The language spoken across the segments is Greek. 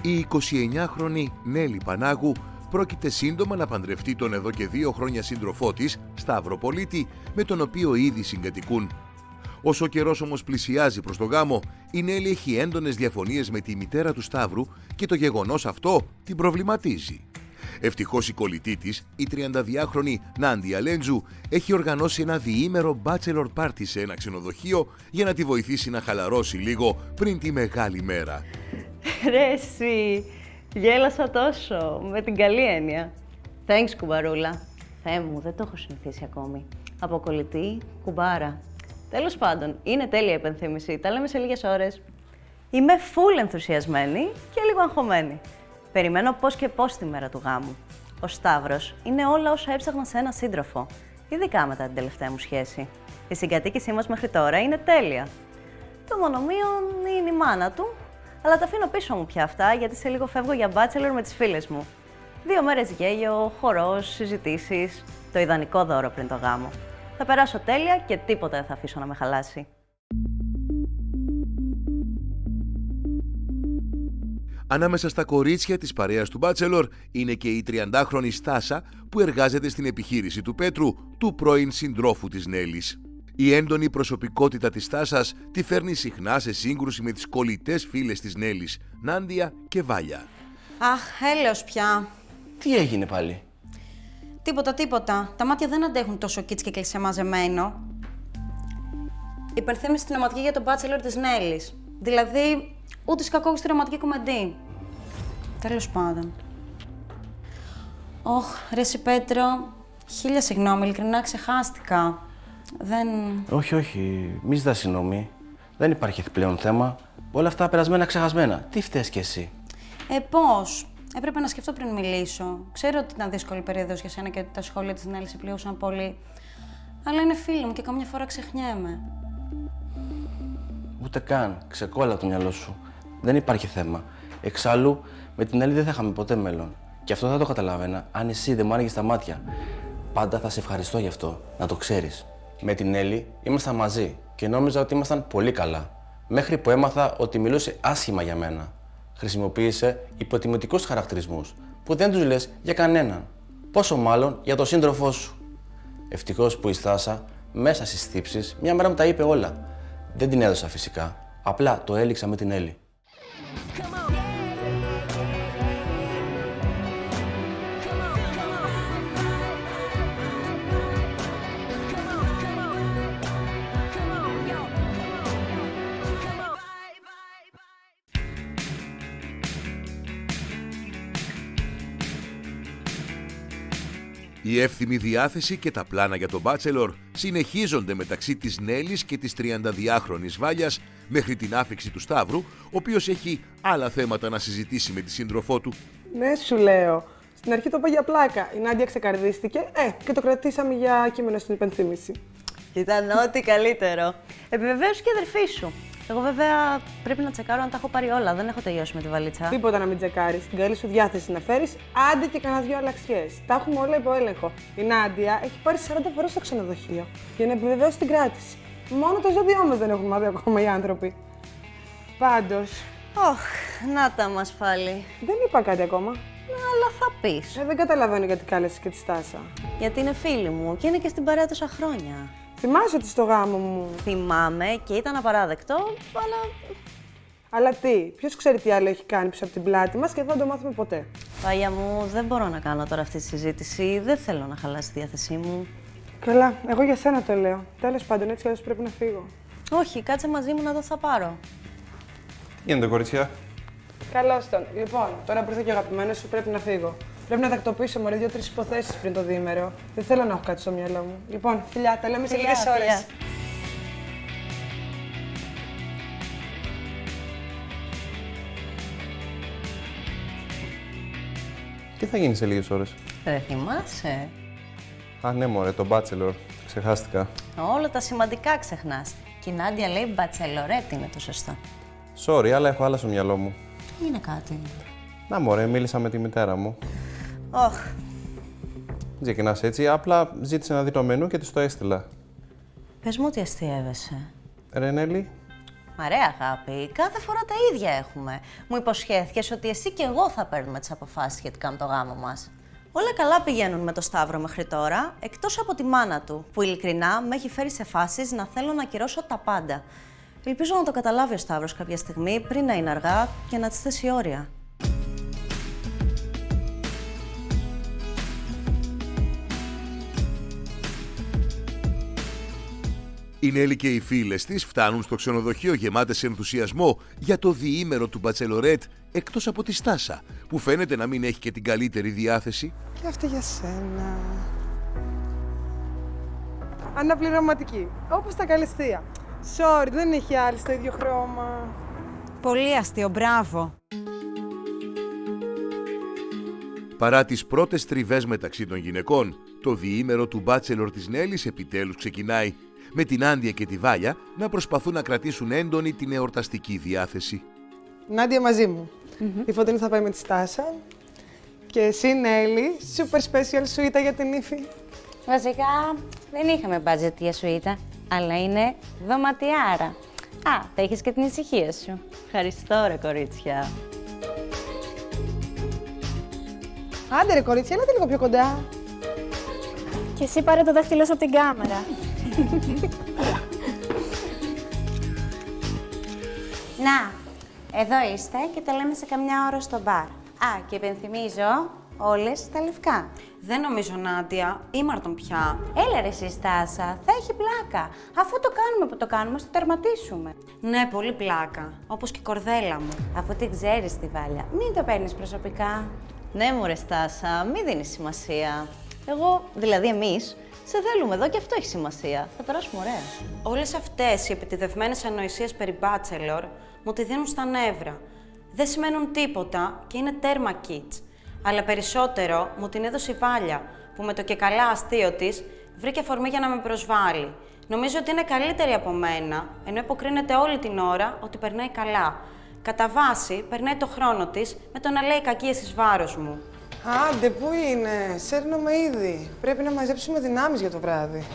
Η 29χρονη Νέλη Πανάγου πρόκειται σύντομα να παντρευτεί τον εδώ και 2 χρόνια σύντροφό της, Σταύρο Πολίτη, με τον οποίο ήδη συγκατοικούν. Όσο ο καιρός όμως πλησιάζει προς το γάμο, η Νέλη έχει έντονες διαφωνίες με τη μητέρα του Σταύρου και το γεγονός αυτό την προβληματίζει. Ευτυχώς η κολλητή της, η 32χρονη Νάντια Λέντζου, έχει οργανώσει ένα διήμερο bachelor party σε ένα ξενοδοχείο για να τη βοηθήσει να χαλαρώσει λίγο πριν τη μεγάλη μέρα. Ρε εσύ, γέλασα τόσο, με την καλή έννοια. Thanks, κουμπαρούλα. Θεέ μου, δεν το έχω συνηθίσει ακόμη. Από κολλητή, κουμπάρα. Τέλος πάντων, είναι τέλεια η επενθύμηση. Τα λέμε σε λίγες ώρες. Είμαι full ενθουσιασμένη και λίγο αγχωμένη. Περιμένω πώς και πώς τη μέρα του γάμου. Ο Σταύρος είναι όλα όσα έψαχνα σε ένα σύντροφο, ειδικά μετά την τελευταία μου σχέση. Η συγκατοίκησή μας μέχρι τώρα είναι τέλεια. Το μόνο μείον είναι η μάνα του, αλλά τα αφήνω πίσω μου πια αυτά, γιατί σε λίγο φεύγω για bachelor με τις φίλες μου. 2 μέρες γέλιο, χορός, συζητήσεις, το ιδανικό δώρο πριν το γάμο. Θα περάσω τέλεια και τίποτα δεν θα αφήσω να με χαλάσει. Ανάμεσα στα κορίτσια της παρέας του Bachelor είναι και η 30χρονη Στάσα που εργάζεται στην επιχείρηση του Πέτρου, του πρώην συντρόφου της Νέλης. Η έντονη προσωπικότητα της Στάσας τη φέρνει συχνά σε σύγκρουση με τις κολλητές φίλες της Νέλης, Νάντια και Βάλια. Αχ, έλεος πια. Τι έγινε πάλι? Τίποτα. Τα μάτια δεν αντέχουν τόσο κίτς και κλεισέ μαζεμένο. Υπενθύμηση στην οματική για τον bachelor της Νέλης. Δηλαδή, ούτε σκακόγιστη ρομαντική κομμεντή. Τέλος πάντων. Ωχ, ρε συ Πέτρο, 1000 συγγνώμη, ειλικρινά ξεχάστηκα. Δεν... Όχι, μη ζητάς συγγνώμη. Δεν υπάρχει πλέον θέμα. Όλα αυτά περασμένα, ξεχασμένα. Τι φταίς κι εσύ? Πώς? Έπρεπε να σκεφτώ πριν μιλήσω. Ξέρω ότι ήταν δύσκολη περίοδος για σένα και ότι τα σχόλια της Νέλης σε πληγούσαν πολύ. Αλλά είναι φίλη μου και καμιά φορά ξεχνιέμαι. Ούτε καν. Ξεκόλα το μυαλό σου. Δεν υπάρχει θέμα. Εξάλλου, με την Έλλη δεν θα είχαμε ποτέ μέλλον. Και αυτό θα το καταλάβαινα αν εσύ δεν μου άνοιγες τα μάτια. Πάντα θα σε ευχαριστώ γι' αυτό, να το ξέρεις. Με την Έλλη ήμασταν μαζί και νόμιζα ότι ήμασταν πολύ καλά. Μέχρι που έμαθα ότι μιλούσε άσχημα για μένα. Χρησιμοποίησε υποτιμητικούς χαρακτηρισμούς που δεν τους λες για κανέναν. Πόσο μάλλον για τον σύντροφό σου. Ευτυχώς που η Στάσα, μέσα στις θύψεις, μια μέρα μου τα είπε όλα. Δεν την έδωσα φυσικά. Απλά το έληξα με την Έλλη. Η εύθυμη διάθεση και τα πλάνα για τον Bachelor συνεχίζονται μεταξύ της Νέλης και της 32χρονης Βάλιας μέχρι την άφιξη του Σταύρου, ο οποίος έχει άλλα θέματα να συζητήσει με τη σύντροφό του. Ναι, σου λέω. Στην αρχή το είπα για πλάκα. Η Νάντια ξεκαρδίστηκε και το κρατήσαμε για κείμενο στην υπενθύμηση. Ήταν ό,τι καλύτερο. Επιβεβαίωσε και η αδερφή σου. Εγώ βέβαια πρέπει να τσεκάρω αν τα έχω πάρει όλα. Δεν έχω τελειώσει με τη βαλίτσα. Τίποτα να μην τσεκάρεις. Την καλή σου διάθεση να φέρεις, άντε και κανένα 2 αλλαξιές. Τα έχουμε όλα υπό έλεγχο. Η Νάντια έχει πάρει 40 φορές στο ξενοδοχείο για να επιβεβαιώσει την κράτηση. Μόνο το ζώδιό μας δεν έχουν μάθει ακόμα οι άνθρωποι. Πάντως. Ωχ, να τα μας πάλι. Δεν είπα κάτι ακόμα. Αλλά θα πεις. Δεν καταλαβαίνω γιατί κάλεσες και τη Στάσα. Γιατί είναι φίλη μου και είναι και στην παρέα τόσα χρόνια. Θυμάσαι ότι στο γάμο μου. Θυμάμαι και ήταν απαράδεκτο, αλλά. Αλλά τι, ποιος ξέρει τι άλλο έχει κάνει πίσω από την πλάτη μας και δεν θα το μάθουμε ποτέ. Πάγια μου, δεν μπορώ να κάνω τώρα αυτή τη συζήτηση. Δεν θέλω να χαλάσει τη διάθεσή μου. Καλά, εγώ για σένα το λέω. Τέλος πάντων, έτσι κι αλλιώς πρέπει να φύγω. Όχι, κάτσε μαζί μου να το θα πάρω. Γίνεται, κορίτσια. Καλώς τον. Λοιπόν, τώρα που ήρθε και ο αγαπημένος σου, πρέπει να φύγω. Πρέπει να τακτοποιήσω μωρέ 2-3 υποθέσεις πριν το διήμερο. Δεν θέλω να έχω κάτι στο μυαλό μου. Λοιπόν, φιλιά, τα λέμε σε λίγες ώρες. Τι θα γίνει σε λίγες ώρες? Δεν θυμάσαι. Α, ναι, μωρέ, το Bachelor. Ξεχάστηκα. Όλα τα σημαντικά ξεχνάς. Και η Νάντια λέει μπατσελορέτ είναι το σωστό. Sorry, αλλά έχω άλλα στο μυαλό μου. Είναι κάτι. Να, μωρέ, μίλησα με τη μητέρα μου. Ωχ. Δεν ξεκινάς έτσι, απλά ζήτησε να δει το μενού και της το έστειλα. Πες μου ότι αστείευεσαι. Ρε Νέλη, Ωραία, αγάπη. Κάθε φορά τα ίδια έχουμε. Μου υποσχέθηκες ότι εσύ και εγώ θα παίρνουμε τις αποφάσεις σχετικά με το γάμο μας. Όλα καλά πηγαίνουν με το Σταύρο μέχρι τώρα, εκτός από τη μάνα του, που ειλικρινά με έχει φέρει σε φάσεις να θέλω να ακυρώσω τα πάντα. Ελπίζω να το καταλάβει ο Σταύρος κάποια στιγμή πριν να είναι αργά και να της θέσει όρια. Η Νέλη και οι φίλες της φτάνουν στο ξενοδοχείο γεμάτες ενθουσιασμό για το διήμερο του μπατσελορέτ, εκτός από τη Στάσα, που φαίνεται να μην έχει και την καλύτερη διάθεση. Και αυτή για σένα. Αναπληρωματική, όπως τα καλεστία. Sorry, δεν έχει άλλη στο ίδιο χρώμα. Πολύ αστείο, μπράβο. Παρά τις πρώτες τριβές μεταξύ των γυναικών, το διήμερο του μπάτσελορ της Νέλης επιτέλους ξεκινάει, με την Άντια και τη Βάλια να προσπαθούν να κρατήσουν έντονη την εορταστική διάθεση. Νάντια μαζί μου. Η Φωτεινή θα πάει με τη Στάσα. Και εσύ, Νέλη, super special σουίτα για την ύφη. Βασικά, δεν είχαμε budget για σουίτα, αλλά είναι δωματιάρα. Α, θα έχεις και την ησυχία σου. Ευχαριστώ, ρε κορίτσια. Άντε ρε κορίτσια, έλατε λίγο πιο κοντά. Και εσύ πάρε το δάχτυλό σου από την κάμερα. Να, εδώ είστε και τα λέμε σε καμιά ώρα στο μπαρ. Α, και υπενθυμίζω όλες τα λευκά. Δεν νομίζω, Νάντια. Ήμαρτον πια. Έλα ρε εσύ, Στάσα, θα έχει πλάκα. Αφού το κάνουμε που το κάνουμε, στο τερματίσουμε. Ναι, πολύ πλάκα. Όπως και η κορδέλα μου. Αφού την ξέρεις τη Βάλια, μην το παίρνεις προσωπικά. Ναι, μωρέ Στάσα, μη δίνεις σημασία. Εγώ, δηλαδή εμείς, σε θέλουμε εδώ και αυτό έχει σημασία. Θα περάσουμε ωραία. Όλες αυτές οι επιτηδευμένες ανοησίες περί Bachelor μου τη δίνουν στα νεύρα. Δεν σημαίνουν τίποτα και είναι τέρμα kids. Αλλά περισσότερο μου την έδωσε η Βάλια, που με το και καλά αστείο της βρήκε αφορμή για να με προσβάλλει. Νομίζω ότι είναι καλύτερη από μένα, ενώ υποκρίνεται όλη την ώρα ότι περνάει καλά. Κατά βάση, περνάει το χρόνο της με το να λέει κακίες εις βάρος μου. Άντε, πού είναι, σέρνομαι ήδη. Πρέπει να μαζέψουμε δυνάμεις για το βράδυ.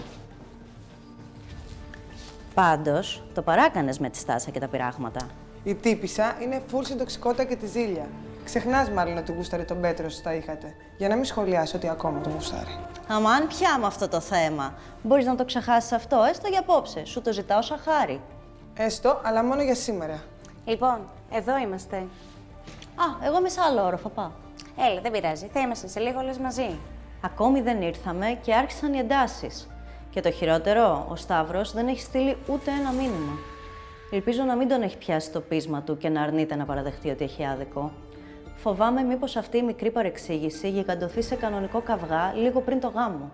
Πάντως, το παράκανες με τη Στάσα και τα πειράγματα. Η τύπισσα είναι full στην τοξικότητα και τη ζήλια. Ξεχνάς μάλλον ότι γούσταρε τον Πέτρο όσο τα είχατε. Για να μην σχολιάσει ότι ακόμα τον γούσταρε. Αμάν πια με αυτό το θέμα. Μπορείς να το ξεχάσεις αυτό, έστω για απόψε. Σου το ζητάω σαν χάρη. Έστω, αλλά μόνο για σήμερα. Λοιπόν, εδώ είμαστε. Α, εγώ είμαι σε άλλο όροφο, πάω. Έλα, δεν πειράζει. Θα είμαστε σε λίγο όλες μαζί. Ακόμη δεν ήρθαμε και άρχισαν οι εντάσεις. Και το χειρότερο, ο Σταύρος δεν έχει στείλει ούτε ένα μήνυμα. Ελπίζω να μην τον έχει πιάσει το πείσμα του και να αρνείται να παραδεχτεί ότι έχει άδικο. Φοβάμαι μήπως αυτή η μικρή παρεξήγηση γιγαντωθεί σε κανονικό καυγά λίγο πριν το γάμο.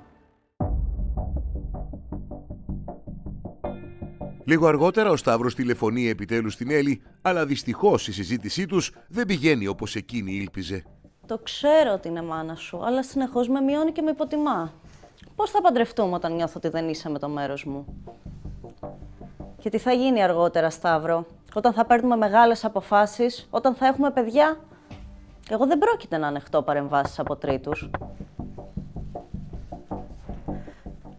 Λίγο αργότερα ο Σταύρος τηλεφωνεί επιτέλους στην Έλλη, αλλά δυστυχώς η συζήτησή τους δεν πηγαίνει όπως εκείνη ήλπιζε. Το ξέρω ότι είναι μάνα σου, αλλά συνεχώς με μειώνει και με υποτιμά. Πώς θα παντρευτούμε όταν νιώθω ότι δεν είσαι με το μέρος μου? Και τι θα γίνει αργότερα, Σταύρο, όταν θα παίρνουμε μεγάλες αποφάσεις, όταν θα έχουμε παιδιά? Εγώ δεν πρόκειται να ανεχτώ παρεμβάσεις από τρίτους.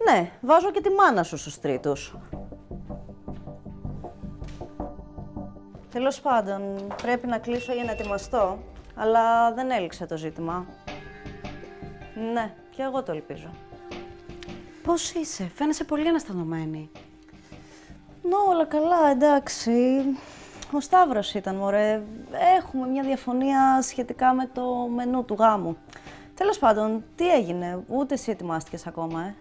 Ναι, βάζω και τη μάνα σου στους τρίτους. Τέλος πάντων, πρέπει να κλείσω για να ετοιμαστώ, αλλά δεν έληξε το ζήτημα. Ναι, και εγώ το ελπίζω. Πώς είσαι, φαίνεσαι πολύ αναστατωμένη. Όλα καλά, εντάξει. Ο Σταύρος ήταν, μωρέ. Έχουμε μια διαφωνία σχετικά με το μενού του γάμου. Τέλος πάντων, τι έγινε, ούτε εσύ ετοιμάστηκες ακόμα,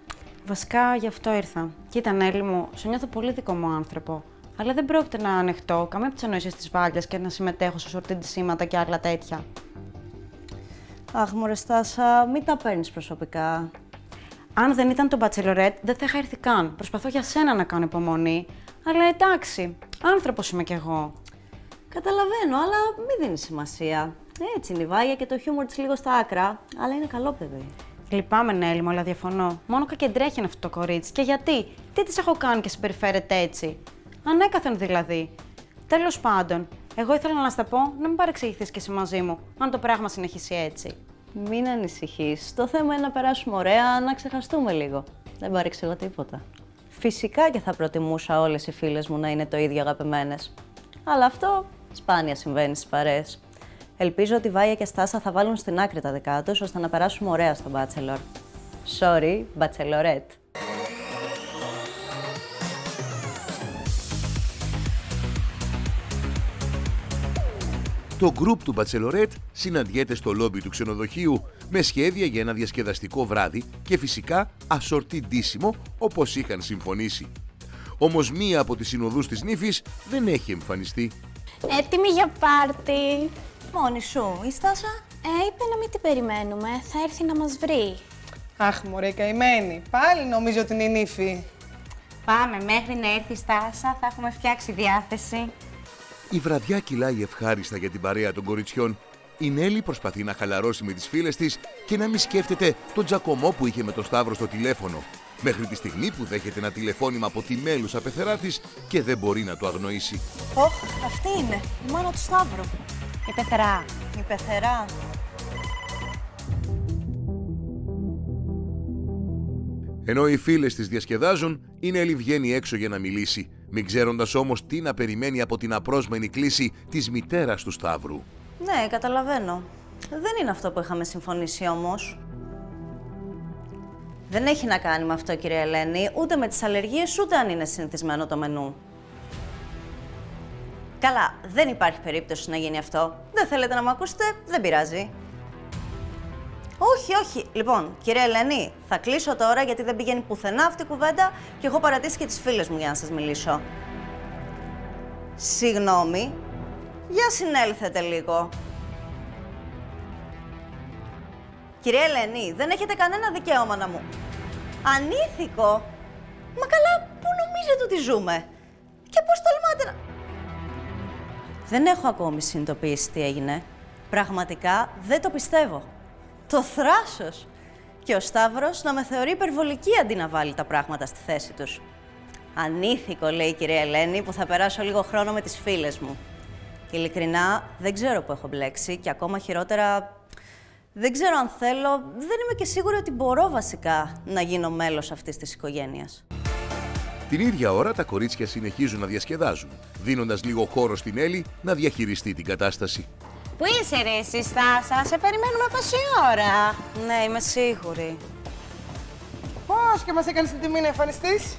Βασικά, γι' αυτό ήρθα. Κοίτα, Νέλη μου, σε νιώθω πολύ δικό μου άνθρωπο. Αλλά δεν πρόκειται να ανεχτώ καμία από τις ανοησίες της Βάλιας και να συμμετέχω σε σορτή-ντυσίματα και άλλα τέτοια. Αχ, μωρέ Στάσα, μην τα παίρνεις προσωπικά. Αν δεν ήταν το Bachelorette, δεν θα είχα έρθει καν. Προσπαθώ για σένα να κάνω υπομονή. Αλλά εντάξει, άνθρωπος είμαι κι εγώ. Καταλαβαίνω, αλλά μην δίνεις σημασία. Έτσι είναι η Βάγια και το χιούμορ της λίγο στα άκρα, αλλά είναι καλό παιδί. Λυπάμαι, Νέλη μου, αλλά διαφωνώ. Μόνο κακεντρέχει είναι αυτό το κορίτσι. Και γιατί, τι της έχω κάνει και συμπεριφέρεται έτσι? Ανέκαθεν δηλαδή. Τέλος πάντων, εγώ ήθελα να στα πω να μην παρεξηγηθείς κι εσύ μαζί μου, αν το πράγμα συνεχίσει έτσι. Μην ανησυχείς. Το θέμα είναι να περάσουμε ωραία, να ξεχαστούμε λίγο. Δεν παρεξηγώ τίποτα. Φυσικά και θα προτιμούσα όλες οι φίλες μου να είναι το ίδιο αγαπημένες. Αλλά αυτό σπάνια συμβαίνει στις παρέες. Ελπίζω ότι η Βάια και Στάσα θα βάλουν στην άκρη τα δικά τους, ώστε να περάσουμε ωραία στο Bachelor. Sorry, Bachelorette. Το γκρουπ του Bachelorette συναντιέται στο λόμπι του ξενοδοχείου με σχέδια για ένα διασκεδαστικό βράδυ και φυσικά ασορτή ντύσιμο όπως είχαν συμφωνήσει. Όμως μία από τις συνοδούς της νύφης δεν έχει εμφανιστεί. Έτοιμη για πάρτι. Μόνη σου, η Στάσα? Είπε να μην την περιμένουμε, θα έρθει να μας βρει. Αχ, μωρέ, καημένη. Πάλι νομίζω ότι είναι η νύφη. Πάμε, μέχρι να έρθει η Στάσα θα έχουμε φτιάξει διάθεση. Η βραδιά κυλάει ευχάριστα για την παρέα των κοριτσιών. Η Νέλη προσπαθεί να χαλαρώσει με τις φίλες της και να μην σκέφτεται τον τζακωμό που είχε με τον Σταύρο στο τηλέφωνο. Μέχρι τη στιγμή που δέχεται ένα τηλεφώνημα από τη μέλουσα πεθερά της και δεν μπορεί να το αγνοήσει. Αυτή είναι, η μάνα του Σταύρου. Η πεθερά. Η πεθερά. Ενώ οι φίλες της διασκεδάζουν, η Νέλη βγαίνει έξω για να μιλήσει, μην ξέροντας όμως τι να περιμένει από την απρόσμενη κλήση της μητέρας του Σταύρου. Ναι, καταλαβαίνω. Δεν είναι αυτό που είχαμε συμφωνήσει όμως. Δεν έχει να κάνει με αυτό, κυρία Ελένη, ούτε με τις αλλεργίες, ούτε αν είναι συνηθισμένο το μενού. Καλά, δεν υπάρχει περίπτωση να γίνει αυτό. Δεν θέλετε να με ακούσετε, δεν πειράζει. Όχι. Λοιπόν, κυρία Ελένη, θα κλείσω τώρα γιατί δεν πηγαίνει πουθενά αυτή η κουβέντα και έχω παρατήσει και τις φίλες μου για να σας μιλήσω. Συγγνώμη, για συνέλθετε λίγο. Κυρία Ελένη, δεν έχετε κανένα δικαίωμα να μου... Ανήθικο! Μα καλά, πού νομίζετε ότι ζούμε? Και πώς τολμάτε να... Δεν έχω ακόμη συνειδητοποιήσει τι έγινε. Πραγματικά δεν το πιστεύω. Το θράσος! Και ο Σταύρος να με θεωρεί υπερβολική αντί να βάλει τα πράγματα στη θέση τους. Ανήθικο, λέει η κυρία Ελένη, που θα περάσω λίγο χρόνο με τις φίλες μου. Ειλικρινά, δεν ξέρω που έχω μπλέξει και ακόμα χειρότερα... Δεν ξέρω αν θέλω, δεν είμαι και σίγουρη ότι μπορώ βασικά να γίνω μέλος αυτής της οικογένειας. Την ίδια ώρα τα κορίτσια συνεχίζουν να διασκεδάζουν, δίνοντας λίγο χώρο στην Έλλη να διαχειριστεί την κατάσταση. Πού είσαι ρε εσύ, Στάσα, σε περιμένουμε πόση ώρα. Ναι, είμαι σίγουρη. Πώς και μας έκανες την τιμή να εμφανιστείς?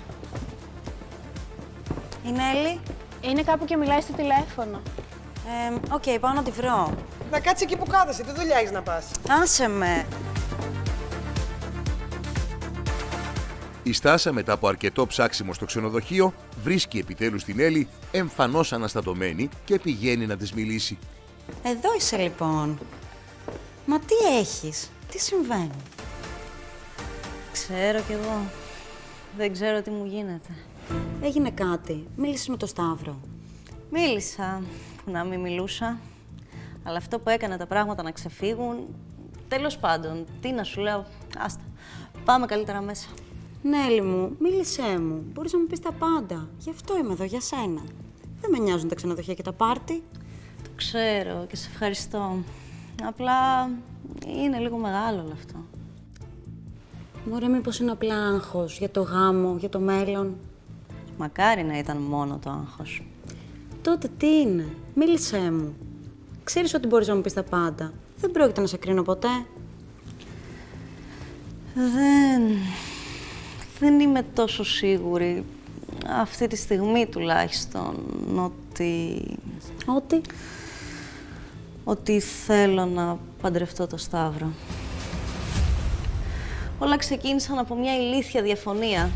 Η Νέλη. Είναι κάπου και μιλάει στο τηλέφωνο. Οκ, πάω να τη βρω. Να κάτσει εκεί που κάθεσαι, τι δουλειά έχεις να πας? Άσε με. Η Στάσα, μετά από αρκετό ψάξιμο στο ξενοδοχείο, βρίσκει επιτέλους την Έλλη εμφανώς αναστατωμένη και πηγαίνει να της μιλήσει. Εδώ είσαι λοιπόν. Μα τι έχεις, τι συμβαίνει? Ξέρω κι εγώ. Δεν ξέρω τι μου γίνεται. Έγινε κάτι, μίλησες με τον Σταύρο. Μίλησα, που να μην μιλούσα. Αλλά αυτό που έκανε τα πράγματα να ξεφύγουν... Τέλος πάντων, τι να σου λέω, άστα. Πάμε καλύτερα μέσα. Νέλη μου, μίλησέ μου. Μπορείς να μου πεις τα πάντα. Γι' αυτό είμαι εδώ, για σένα. Δεν με νοιάζουν τα ξενοδοχεία και τα πάρτι. Το ξέρω και σε ευχαριστώ. Απλά είναι λίγο μεγάλο όλο αυτό. Μωρέ, μήπως είναι απλά άγχος για το γάμο, για το μέλλον? Μακάρι να ήταν μόνο το άγχος. Τότε τι είναι, μίλησέ μου. Ξέρεις ότι μπορείς να μου πεις τα πάντα. Δεν πρόκειται να σε κρίνω ποτέ. Δεν είμαι τόσο σίγουρη, αυτή τη στιγμή τουλάχιστον, ότι θέλω να παντρευτώ το Σταύρο. Όλα ξεκίνησαν από μια ηλίθια διαφωνία,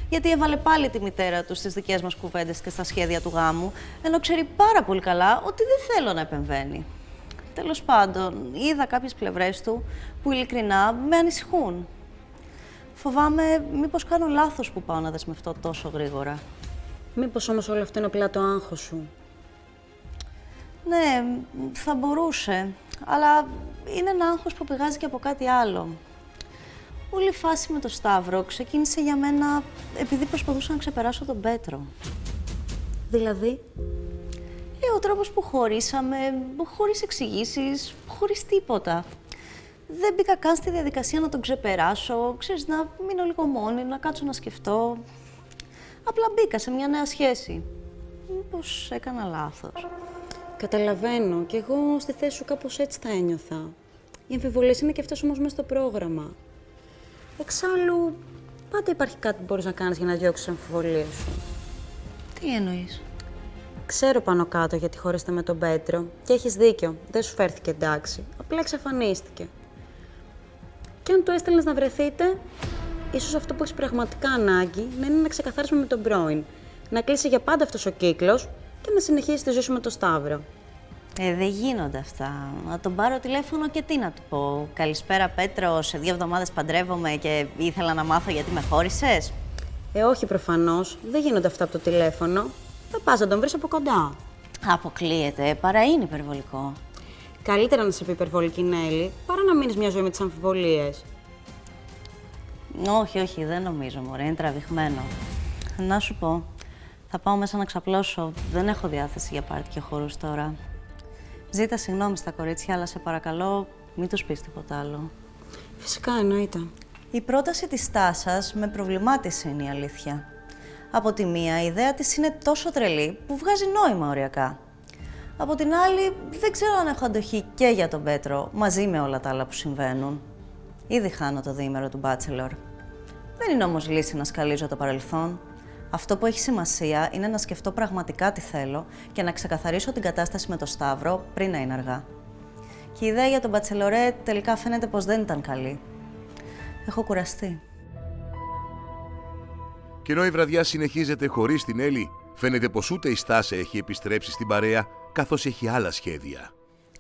γιατί έβαλε πάλι τη μητέρα του στις δικές μας κουβέντες και στα σχέδια του γάμου, ενώ ξέρει πάρα πολύ καλά ότι δεν θέλω να επεμβαίνει. Τέλος πάντων, είδα κάποιες πλευρές του που ειλικρινά με ανησυχούν. Φοβάμαι μήπως κάνω λάθος που πάω να δεσμευτώ τόσο γρήγορα. Μήπως όμως όλο αυτό είναι απλά το άγχος σου? Ναι, θα μπορούσε, αλλά είναι ένα άγχος που πηγάζει και από κάτι άλλο. Όλη η φάση με το Σταύρο ξεκίνησε για μένα επειδή προσπαθούσα να ξεπεράσω τον Πέτρο. Δηλαδή? Ο τρόπος που χωρίσαμε, χωρίς εξηγήσεις, χωρίς τίποτα. Δεν μπήκα καν στη διαδικασία να τον ξεπεράσω, ξέρεις, να μείνω λίγο μόνη, να κάτσω να σκεφτώ. Απλά μπήκα σε μια νέα σχέση. Μήπως έκανα λάθος? Καταλαβαίνω. Κι εγώ στη θέση σου κάπως έτσι θα ένιωθα. Οι αμφιβολίες είναι και αυτές όμως μέσα στο πρόγραμμα. Εξάλλου, πάντα υπάρχει κάτι που μπορείς να κάνεις για να διώξεις τις αμφιβολίες σου. Τι εννοείς? Ξέρω πάνω κάτω γιατί χωρίσετε με τον Πέτρο και έχεις δίκιο. Δεν σου φέρθηκε εντάξει. Απλά εξαφανίστηκε. Και αν του έστελνες να βρεθείτε, ίσως αυτό που έχεις πραγματικά ανάγκη να είναι ένα ξεκαθάρισμα με τον πρώην. Να κλείσει για πάντα αυτός ο κύκλος και να συνεχίσει τη ζωή σου με τον Σταύρο. Δεν γίνονται αυτά. Να τον πάρω τηλέφωνο και τι να του πω? Καλησπέρα Πέτρο, σε 2 εβδομάδες παντρεύομαι και ήθελα να μάθω γιατί με χώρισες. Όχι προφανώς. Δεν γίνονται αυτά από το τηλέφωνο. Θα πας να τον βρεις από κοντά. Αποκλείεται, παρά είναι υπερβολικό. Καλύτερα να σε πει υπερβολική Νέλη, παρά να μείνεις μια ζωή με τις αμφιβολίες. Όχι, δεν νομίζω, μωρέ, είναι τραβηγμένο. Να σου πω, θα πάω μέσα να ξαπλώσω. Δεν έχω διάθεση για πάρτι και χορούς τώρα. Ζήτα συγγνώμη στα κορίτσια, αλλά σε παρακαλώ, μην τους πεις τίποτα άλλο. Φυσικά, εννοείται. Η πρόταση της Τάσας με προβλημάτισε, είναι η αλήθεια. Από τη μία, η ιδέα της είναι τόσο τρελή που βγάζει νόημα οριακά. Από την άλλη, δεν ξέρω αν έχω αντοχή και για τον Πέτρο, μαζί με όλα τα άλλα που συμβαίνουν. Ήδη χάνω το διήμερο του Bachelor. Δεν είναι όμως λύση να σκαλίζω το παρελθόν. Αυτό που έχει σημασία είναι να σκεφτώ πραγματικά τι θέλω και να ξεκαθαρίσω την κατάσταση με το Σταύρο πριν να είναι αργά. Και η ιδέα για τον Bachelorette τελικά φαίνεται πως δεν ήταν καλή. Έχω κουραστεί. Και ενώ η βραδιά συνεχίζεται χωρίς την Έλλη, φαίνεται πως ούτε η Στάσα έχει επιστρέψει στην παρέα, καθώς έχει άλλα σχέδια.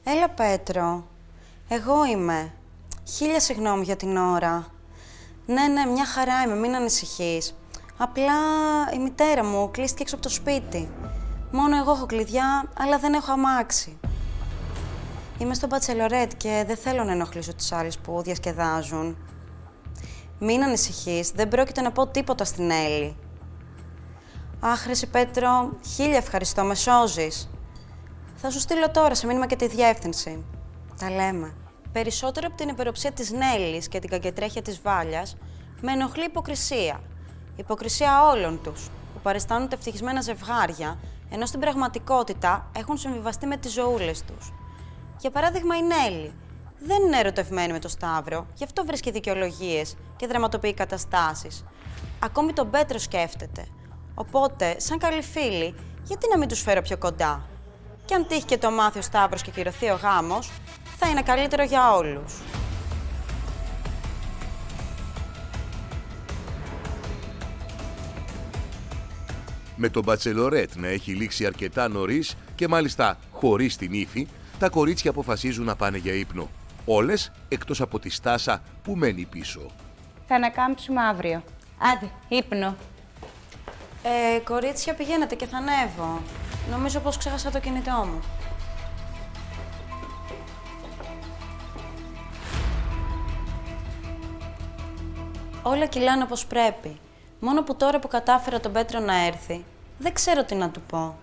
Έλα Πέτρο, εγώ είμαι. 1000 συγγνώμη για την ώρα. Ναι, μια χαρά είμαι, μην ανησυχείς. Απλά η μητέρα μου κλείστηκε έξω από το σπίτι. Μόνο εγώ έχω κλειδιά, αλλά δεν έχω αμάξι. Είμαι στο Bachelorette και δεν θέλω να ενοχλήσω τις άλλες που διασκεδάζουν. Μην ανησυχείς, δεν πρόκειται να πω τίποτα στην Έλλη. Αχ, ρε Πέτρο, 1000 ευχαριστώ, με σώζεις. Θα σου στείλω τώρα σε μήνυμα και τη διεύθυνση. Τα λέμε. Περισσότερο από την υπεροψία της Νέλης και την κακετρέχεια της Βάλιας, με ενοχλεί η υποκρισία. Η υποκρισία όλων τους, που παριστάνουν τα ευτυχισμένα ζευγάρια, ενώ στην πραγματικότητα έχουν συμβιβαστεί με τις ζωούλες τους. Για παράδειγμα, η Νέλη δεν είναι ερωτευμένη με τον Σταύρο, γι' αυτό βρίσκει δικαιολογίες και δραματοποιεί καταστάσεις. Ακόμη τον Πέτρο σκέφτεται. Οπότε, σαν καλή φίλη, γιατί να μην τους φέρω πιο κοντά? Και αν τύχει και το μάθει ο Σταύρος και κυρωθεί ο γάμος, θα είναι καλύτερο για όλους. Με τον Bachelorette να έχει λήξει αρκετά νωρίς και μάλιστα χωρίς την Ήφη, τα κορίτσια αποφασίζουν να πάνε για ύπνο. Όλες εκτός από τη Στάσα που μένει πίσω. Θα ανακάμψουμε αύριο. Άντε, ύπνο. Κορίτσια, πηγαίνετε και θα ανέβω. Νομίζω πως ξέχασα το κινητό μου. Όλα κυλάνε όπως πρέπει. Μόνο που τώρα που κατάφερα τον Πέτρο να έρθει, δεν ξέρω τι να του πω.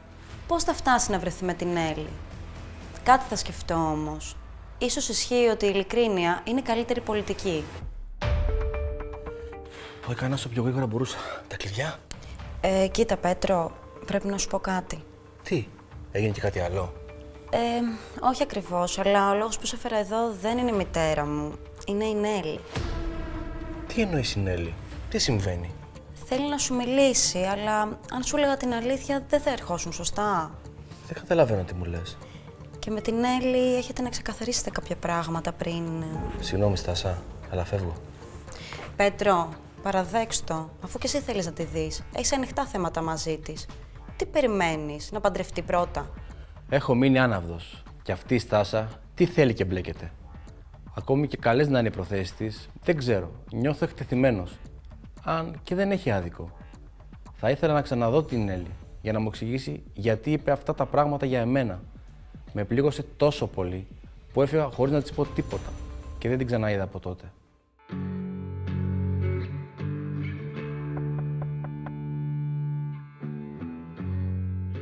Πώς θα φτάσει να βρεθεί με την Έλλη? Κάτι θα σκεφτώ όμως. Ίσως ισχύει ότι η ειλικρίνεια είναι η καλύτερη πολιτική. Το έκανα όσο πιο γρήγορα μπορούσα. Τα κλειδιά. Κοίτα Πέτρο, πρέπει να σου πω κάτι. Τι, έγινε και κάτι άλλο? Όχι ακριβώς, αλλά ο λόγος που σε έφερα εδώ δεν είναι η μητέρα μου. Είναι η Νέλη. Τι εννοείς η Νέλη? Τι συμβαίνει? Θέλει να σου μιλήσει, αλλά αν σου έλεγα την αλήθεια δεν θα ερχόσουν σωστά. Δεν καταλαβαίνω τι μου λες. Και με την Έλλη έχετε να ξεκαθαρίσετε κάποια πράγματα πριν. Συγγνώμη Στάσα, αλλά φεύγω. Πέτρο, παραδέξτο, αφού και εσύ θέλεις να τη δεις. Έχεις ανοιχτά θέματα μαζί της. Τι περιμένεις, να παντρευτεί πρώτα? Έχω μείνει άναυδος. Και αυτή η Στάσα τι θέλει και μπλέκεται. Ακόμη και καλές να είναι οι προθέσεις της, δεν ξέρω. Νιώθω εκτεθειμένος. Αν και δεν έχει άδικο. Θα ήθελα να ξαναδώ την Έλλη για να μου εξηγήσει γιατί είπε αυτά τα πράγματα για εμένα. Με πλήγωσε τόσο πολύ που έφυγα χωρίς να της πω τίποτα και δεν την ξαναείδα από τότε.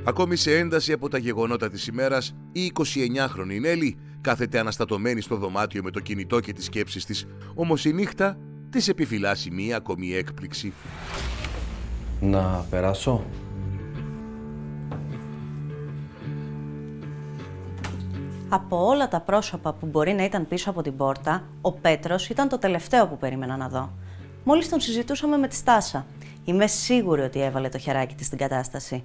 Ακόμη σε ένταση από τα γεγονότα της ημέρας, η 29χρονη Νέλη κάθεται αναστατωμένη στο δωμάτιο με το κινητό και τις σκέψεις της, όμως η νύχτα της επιφυλάσσει μία ακόμη έκπληξη. Να περάσω. Από όλα τα πρόσωπα που μπορεί να ήταν πίσω από την πόρτα, ο Πέτρος ήταν το τελευταίο που περίμενα να δω. Μόλις τον συζητούσαμε με τη Στάσα. Είμαι σίγουρη ότι έβαλε το χεράκι της στην κατάσταση.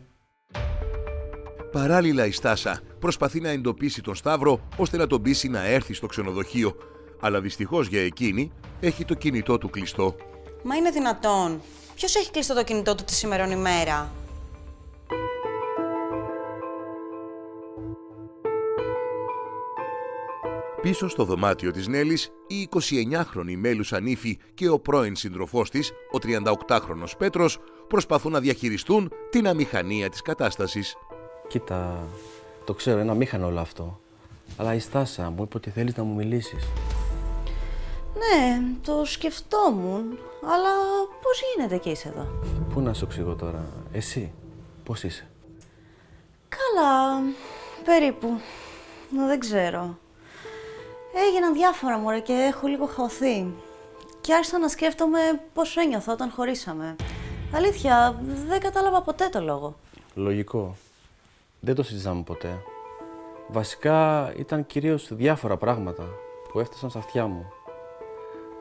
Παράλληλα η Στάσα προσπαθεί να εντοπίσει τον Σταύρο ώστε να τον πείσει να έρθει στο ξενοδοχείο. Αλλά δυστυχώς για εκείνη έχει το κινητό του κλειστό. Μα είναι δυνατόν? Ποιος έχει κλειστό το κινητό του τη σήμερον ημέρα? Πίσω στο δωμάτιο της Νέλης, η 29χρονη Μέλουσα Νύφη και ο πρώην σύντροφός της, ο 38χρονος Πέτρος, προσπαθούν να διαχειριστούν την αμηχανία της κατάστασης. Κοίτα, το ξέρω, είναι αμήχανο όλο αυτό. Αλλά η Στάσα μου είπε ότι θέλεις να μου μιλήσεις. Ναι, το σκεφτόμουν, αλλά πώς γίνεται και είσαι εδώ? Πού να σου εξηγώ τώρα, εσύ, πώς είσαι? Καλά, περίπου. Δεν ξέρω. Έγιναν διάφορα μωρέ και έχω λίγο χαωθεί. Και άρχισα να σκέφτομαι πώς ένιωθα όταν χωρίσαμε. Αλήθεια, δεν κατάλαβα ποτέ το λόγο. Λογικό. Δεν το συζητάμε ποτέ. Βασικά ήταν κυρίως διάφορα πράγματα που έφτασαν στα αυτιά μου.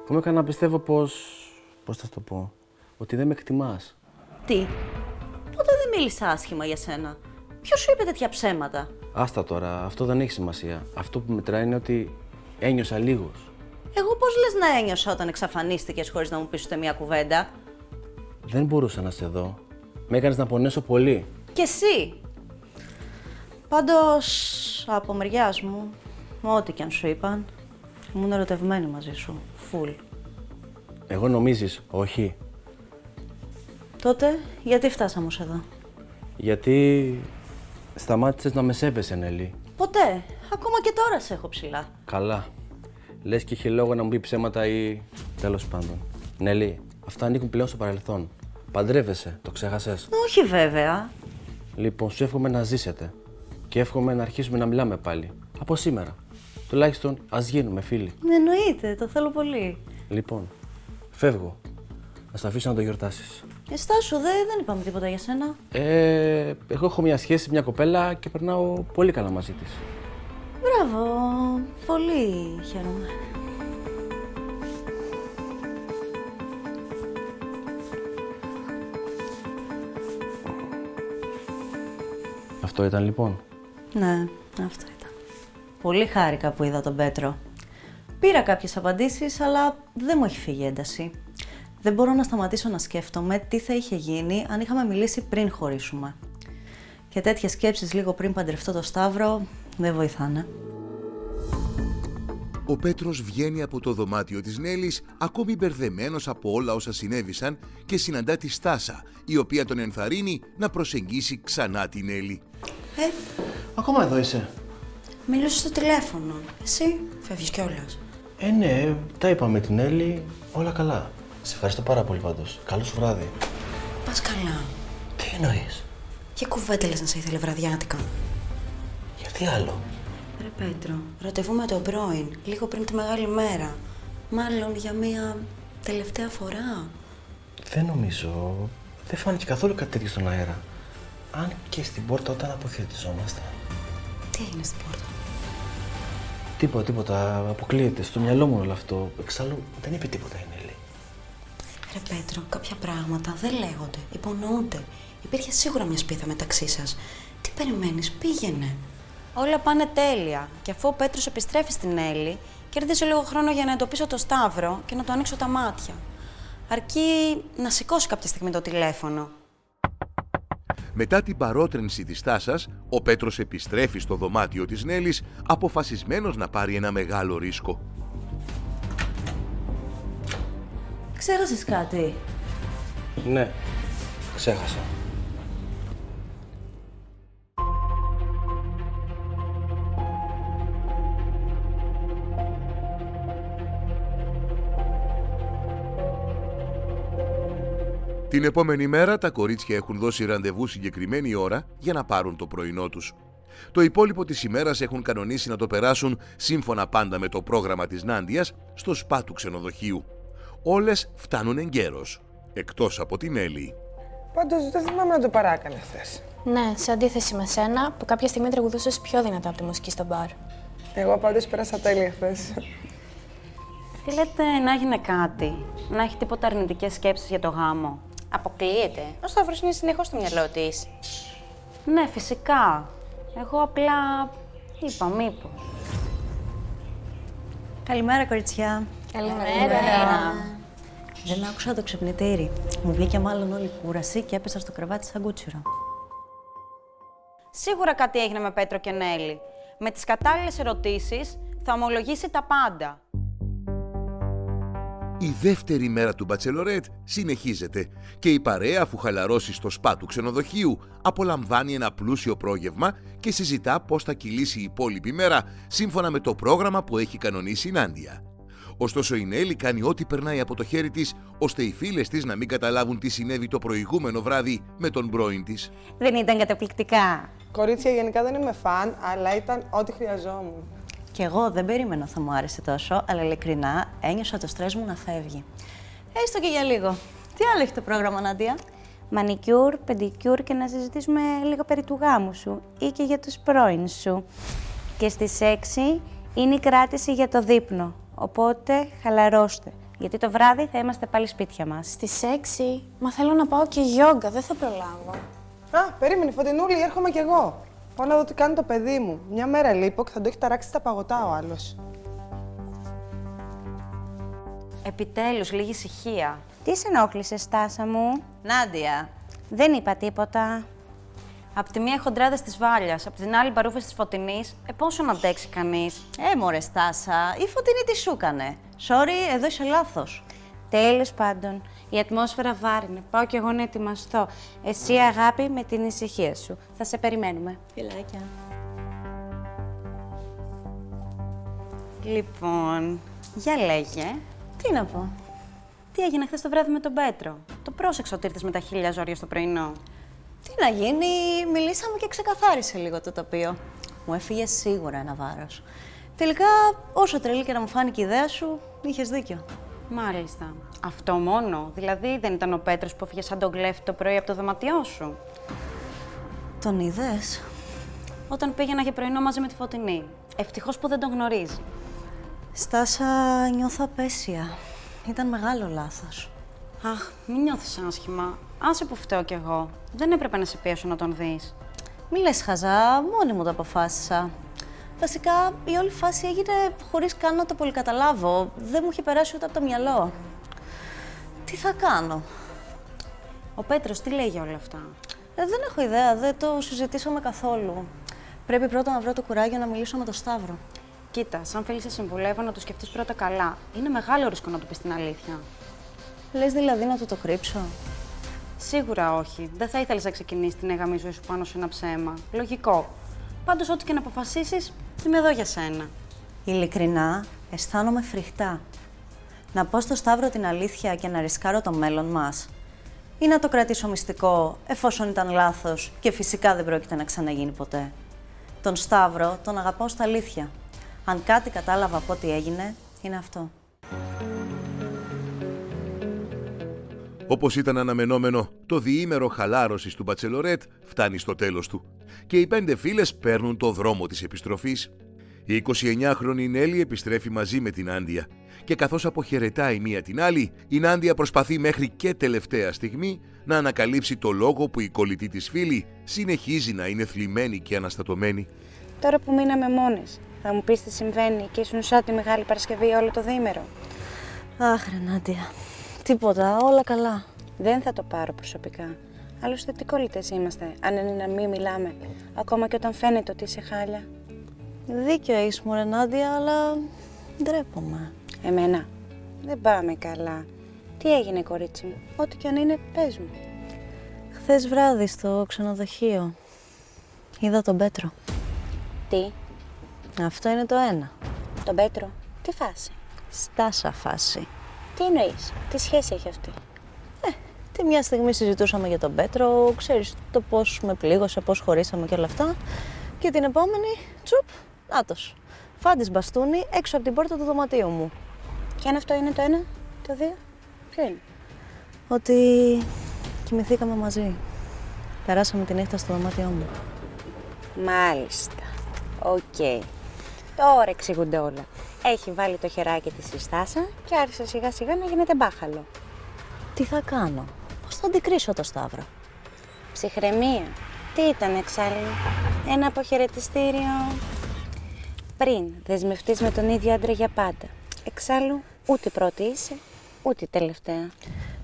Που με έκανα να πιστεύω πώς θα το πω, ότι δεν με εκτιμάς. Τι? Ποτέ δεν μίλησα άσχημα για σένα. Ποιος σου είπε τέτοια ψέματα? Άστα τώρα, αυτό δεν έχει σημασία. Αυτό που μετράει είναι ότι ένιωσα λίγος. Εγώ πώς λες να ένιωσα όταν εξαφανίστηκες χωρίς να μου πεις ούτε μια κουβέντα? Δεν μπορούσα να σε δω. Με έκανες να πονέσω πολύ. Και εσύ! Πάντως, από μεριάς μου, ό,τι κι αν σου είπαν, ήμουν ερωτευμένη μαζί σου. Φουλ. Εγώ νομίζεις, όχι. Τότε, γιατί φτάσαμε ως εδώ? Γιατί σταμάτησες να με σέβεσαι, Νέλη. Ποτέ. Ακόμα και τώρα σε έχω ψηλά. Καλά. Λες και είχε λόγο να μου πει ψέματα ή... Τέλος πάντων. Νέλη, αυτά ανήκουν πλέον στο παρελθόν. Παντρεύεσαι, το ξέχασες? Όχι βέβαια. Λοιπόν, σου εύχομαι να ζήσετε. Και εύχομαι να αρχίσουμε να μιλάμε πάλι. Από σήμερα. Τουλάχιστον ας γίνουμε φίλοι. Εννοείται, το θέλω πολύ. Λοιπόν, φεύγω. Να σε αφήσω να το γιορτάσεις. Στάσου, δεν είπαμε τίποτα για σένα. Εγώ έχω μια σχέση, μια κοπέλα και περνάω πολύ καλά μαζί της. Μπράβο, πολύ χαίρομαι. Αυτό ήταν λοιπόν? Ναι, αυτό ήταν. Πολύ χάρηκα που είδα τον Πέτρο. Πήρα κάποιες απαντήσεις, αλλά δεν μου έχει φύγει ένταση. Δεν μπορώ να σταματήσω να σκέφτομαι τι θα είχε γίνει αν είχαμε μιλήσει πριν χωρίσουμε. Και τέτοιες σκέψεις λίγο πριν παντρευτώ το Σταύρο δεν βοηθάνε. Ο Πέτρος βγαίνει από το δωμάτιο της Νέλης ακόμη μπερδεμένος από όλα όσα συνέβησαν και συναντά τη Στάσα, η οποία τον ενθαρρύνει να προσεγγίσει ξανά την Νέλη. Ακόμα εδώ είσαι? Μίλησε στο τηλέφωνο. Εσύ φεύγεις κιόλας? Ναι, τα είπα με την Έλλη, όλα καλά. Σε ευχαριστώ πάρα πολύ πάντως. Καλό σου βράδυ. Πας καλά. Τι εννοείς? Και κουβέντα λες να σε ήθελε βραδιάτικα. Γιατί άλλο? Ρε Πέτρο, ραντεβού με τον πρώην, λίγο πριν τη μεγάλη μέρα. Μάλλον για μία τελευταία φορά. Δεν νομίζω. Δεν φάνηκε καθόλου κάτι τέτοιο στον αέρα. Αν και στην πόρτα όταν αποχαιρετιζόμαστε. Τι έγινε στην πόρτα? Τίποτα. Αποκλείεται. Στο μυαλό μου όλο αυτό. Εξάλλου δεν είπε τίποτα η Νέλη. Ρε Πέτρο, κάποια πράγματα δεν λέγονται, υπονοούνται. Υπήρχε σίγουρα μια σπίθα μεταξύ σας. Τι περιμένεις, πήγαινε. Όλα πάνε τέλεια. Και αφού ο Πέτρος επιστρέφει στην Έλλη, κερδίζω λίγο χρόνο για να εντοπίσω το Σταύρο και να του ανοίξω τα μάτια. Αρκεί να σηκώσει κάποια στιγμή το τηλέφωνο. Μετά την παρότρινση της Στάσας, ο Πέτρος επιστρέφει στο δωμάτιο της Νέλης, αποφασισμένος να πάρει ένα μεγάλο ρίσκο. Ξέχασες κάτι? Ναι, ξέχασα. Την επόμενη μέρα τα κορίτσια έχουν δώσει ραντεβού συγκεκριμένη ώρα για να πάρουν το πρωινό τους. Το υπόλοιπο της ημέρας έχουν κανονίσει να το περάσουν σύμφωνα πάντα με το πρόγραμμα της Νάντιας στο σπα του ξενοδοχείου. Όλες φτάνουν εγκαίρως, εκτός από την Έλλη. Πάντως δεν θυμάμαι να το παράκανε χθες. Ναι, σε αντίθεση με σένα, που κάποια στιγμή τραγουδούσες πιο δυνατά από τη μουσική στο μπαρ. Εγώ πάντως πέρασα τέλεια χθες. Θέλετε να έγινε κάτι, να έχει τίποτα αρνητικές σκέψεις για το γάμο? Αποκλείεται. Ο Σταύρος είναι συνεχώς στο μυαλό της. Ναι, φυσικά. Εγώ απλά είπα μήπως. Καλημέρα, κοριτσιά. Καλημέρα. Δεν άκουσα το ξυπνητήρι. Μου βγήκε μάλλον όλη η κούραση και έπεσα στο κρεβάτι σαν κούτσουρο. Σίγουρα κάτι έγινε με Πέτρο και Νέλη. Με τις κατάλληλες ερωτήσεις θα ομολογήσει τα πάντα. Η δεύτερη μέρα του Μπατσελορέτ συνεχίζεται και η παρέα, αφού χαλαρώσει στο σπα του ξενοδοχείου, απολαμβάνει ένα πλούσιο πρόγευμα και συζητά πώς θα κυλήσει η υπόλοιπη μέρα σύμφωνα με το πρόγραμμα που έχει κανονίσει η Νάντια. Ωστόσο η Νέλη κάνει ό,τι περνάει από το χέρι της, ώστε οι φίλες της να μην καταλάβουν τι συνέβη το προηγούμενο βράδυ με τον πρώην της. Δεν ήταν καταπληκτικά? Κορίτσια, γενικά δεν είμαι φαν, αλλά ήταν ό,τι χρειαζόμουν. Κι εγώ δεν περίμενα θα μου άρεσε τόσο, αλλά ειλικρινά ένιωσα το στρες μου να φεύγει. Έστω και για λίγο. Τι άλλο έχει το πρόγραμμα, Νάντια? Μανικιούρ, πεντικιούρ και να συζητήσουμε λίγο περί του γάμου σου ή και για τους πρώην σου. Και στις 6 είναι η κράτηση για το δείπνο. Οπότε χαλαρώστε. Γιατί το βράδυ θα είμαστε πάλι σπίτια μας. Στις 6, μα θέλω να πάω και γιόγκα, δεν θα προλάβω. Α, περίμενε, Φωτεινούλη, έρχομαι κι εγώ. Πάω να δω τι κάνει το παιδί μου. Μια μέρα λείπω και θα το έχει ταράξει στα παγωτά ο άλλος. Επιτέλους, λίγη ησυχία. Τι σε ενόχλησε, Στάσα μου? Νάντια. Δεν είπα τίποτα. Απ' τη μία χοντράδες της Βάλιας, απ' την άλλη παρούφες της Φωτεινής. Πόσο να αντέξει κανείς? Μωρέ Στάσα, η Φωτεινή τι σου έκανε? Sorry, εδώ είσαι λάθος. Τέλος πάντων, η ατμόσφαιρα βάρινε. Πάω κι εγώ να ετοιμαστώ. Εσύ, αγάπη, με την ησυχία σου. Θα σε περιμένουμε. Φιλάκια. Λοιπόν, για λέγε. Τι να πω? Τι έγινε χθες το βράδυ με τον Πέτρο? Το πρόσεξα ότι ήρθες με τα 1000 ζόρια στο πρωινό. Τι να γίνει, μιλήσαμε και ξεκαθάρισε λίγο το τοπίο. Μου έφυγε σίγουρα ένα βάρος. Τελικά, όσο τρελή και να μου φάνηκε η ιδέα σου, είχες δίκιο. Μάλιστα. Αυτό μόνο? Δηλαδή δεν ήταν ο Πέτρος που έφυγε σαν τον κλέφτη το πρωί από το δωμάτιό σου? Τον είδες? Όταν πήγαινα για πρωινό μαζί με τη Φωτεινή. Ευτυχώς που δεν τον γνωρίζει. Στάσα, νιώθω απέσια. Ήταν μεγάλο λάθος. Αχ, μην νιώθεις άσχημα. Άσε που φταίω κι εγώ. Δεν έπρεπε να σε πιέσω να τον δεις. Μη λες χαζά, μόνη μου το αποφάσισα. Βασικά, η όλη φάση έγινε χωρίς καν να το πολύ καταλάβω. Δεν μου είχε περάσει ούτε από το μυαλό. Τι θα κάνω? Ο Πέτρος τι λέει για όλα αυτά? Δεν έχω ιδέα, δεν το συζητήσαμε καθόλου. Πρέπει πρώτα να βρω το κουράγιο να μιλήσω με τον Σταύρο. Κοίτα, σαν φίλη σε συμβουλεύω να το σκεφτείς πρώτα καλά. Είναι μεγάλο ρίσκο να του πεις την αλήθεια. Λες δηλαδή να το κρύψω? Σίγουρα όχι. Δεν θα ήθελες να ξεκινήσεις την έγαμη ζωή σου πάνω σε ένα ψέμα. Λογικό. Πάντως, ό,τι και να αποφασίσεις, είμαι εδώ για σένα. Ειλικρινά, αισθάνομαι φρικτά. Να πω στο Σταύρο την αλήθεια και να ρισκάρω το μέλλον μας. Ή να το κρατήσω μυστικό, εφόσον ήταν λάθος και φυσικά δεν πρόκειται να ξαναγίνει ποτέ. Τον Σταύρο τον αγαπάω στα αλήθεια. Αν κάτι κατάλαβα από ό,τι έγινε, είναι αυτό. Όπως ήταν αναμενόμενο, το διήμερο χαλάρωσης του Μπατσελορέτ φτάνει στο τέλος του και οι 5 φίλες παίρνουν το δρόμο της επιστροφής. Η 29χρονη Νέλη επιστρέφει μαζί με την Νάντια και καθώς αποχαιρετάει μία την άλλη, η Νάντια προσπαθεί μέχρι και τελευταία στιγμή να ανακαλύψει το λόγο που η κολλητή της φίλη συνεχίζει να είναι θλιμμένη και αναστατωμένη. Τώρα που μείναμε μόνες, θα μου πεις τι συμβαίνει και ήσουν σαν τη Μεγάλη Παρασκευή όλο το διήμερο? Αχ, ρε Νάντια. Τίποτα, όλα καλά. Δεν θα το πάρω προσωπικά. Άλλωστε, τι κολλητές είμαστε, αν είναι να μην μιλάμε, ακόμα και όταν φαίνεται ότι είσαι χάλια. Δίκιο έχεις, μωρέ Νάντια, αλλά ντρέπομαι. Εμένα, δεν πάμε καλά. Τι έγινε, κορίτσι μου? Ό,τι κι αν είναι, πες μου. Χθες βράδυ στο ξενοδοχείο είδα τον Πέτρο. Τι? Αυτό είναι το ένα. Τον Πέτρο? Τι φάση? Στάσα φάση. Τι εννοείς? Τι σχέση έχει αυτή? Τη μια στιγμή συζητούσαμε για τον Πέτρο, ξέρεις το πώς με πλήγωσε, πώς χωρίσαμε και όλα αυτά. Και την επόμενη, τσουπ, νάτος. Φάντης μπαστούνι έξω από την πόρτα του δωματίου μου. Και αν αυτό είναι το ένα, το δύο, ποιο είναι? Ότι Κοιμηθήκαμε μαζί. Περάσαμε τη νύχτα στο δωμάτιό μου. Μάλιστα. Οκ. Τώρα εξηγούνται όλα. Έχει βάλει το χεράκι της στη στάσα και άρχισε σιγά σιγά να γίνεται μπάχαλο. Τι θα κάνω, πώς θα αντικρίσω το Σταύρο? Ψυχραιμία. Τι ήταν εξάλλου? Ένα αποχαιρετιστήριο. Πριν δεσμευτείς με τον ίδιο άντρα για πάντα. Εξάλλου, ούτε πρώτη είσαι, ούτε τελευταία.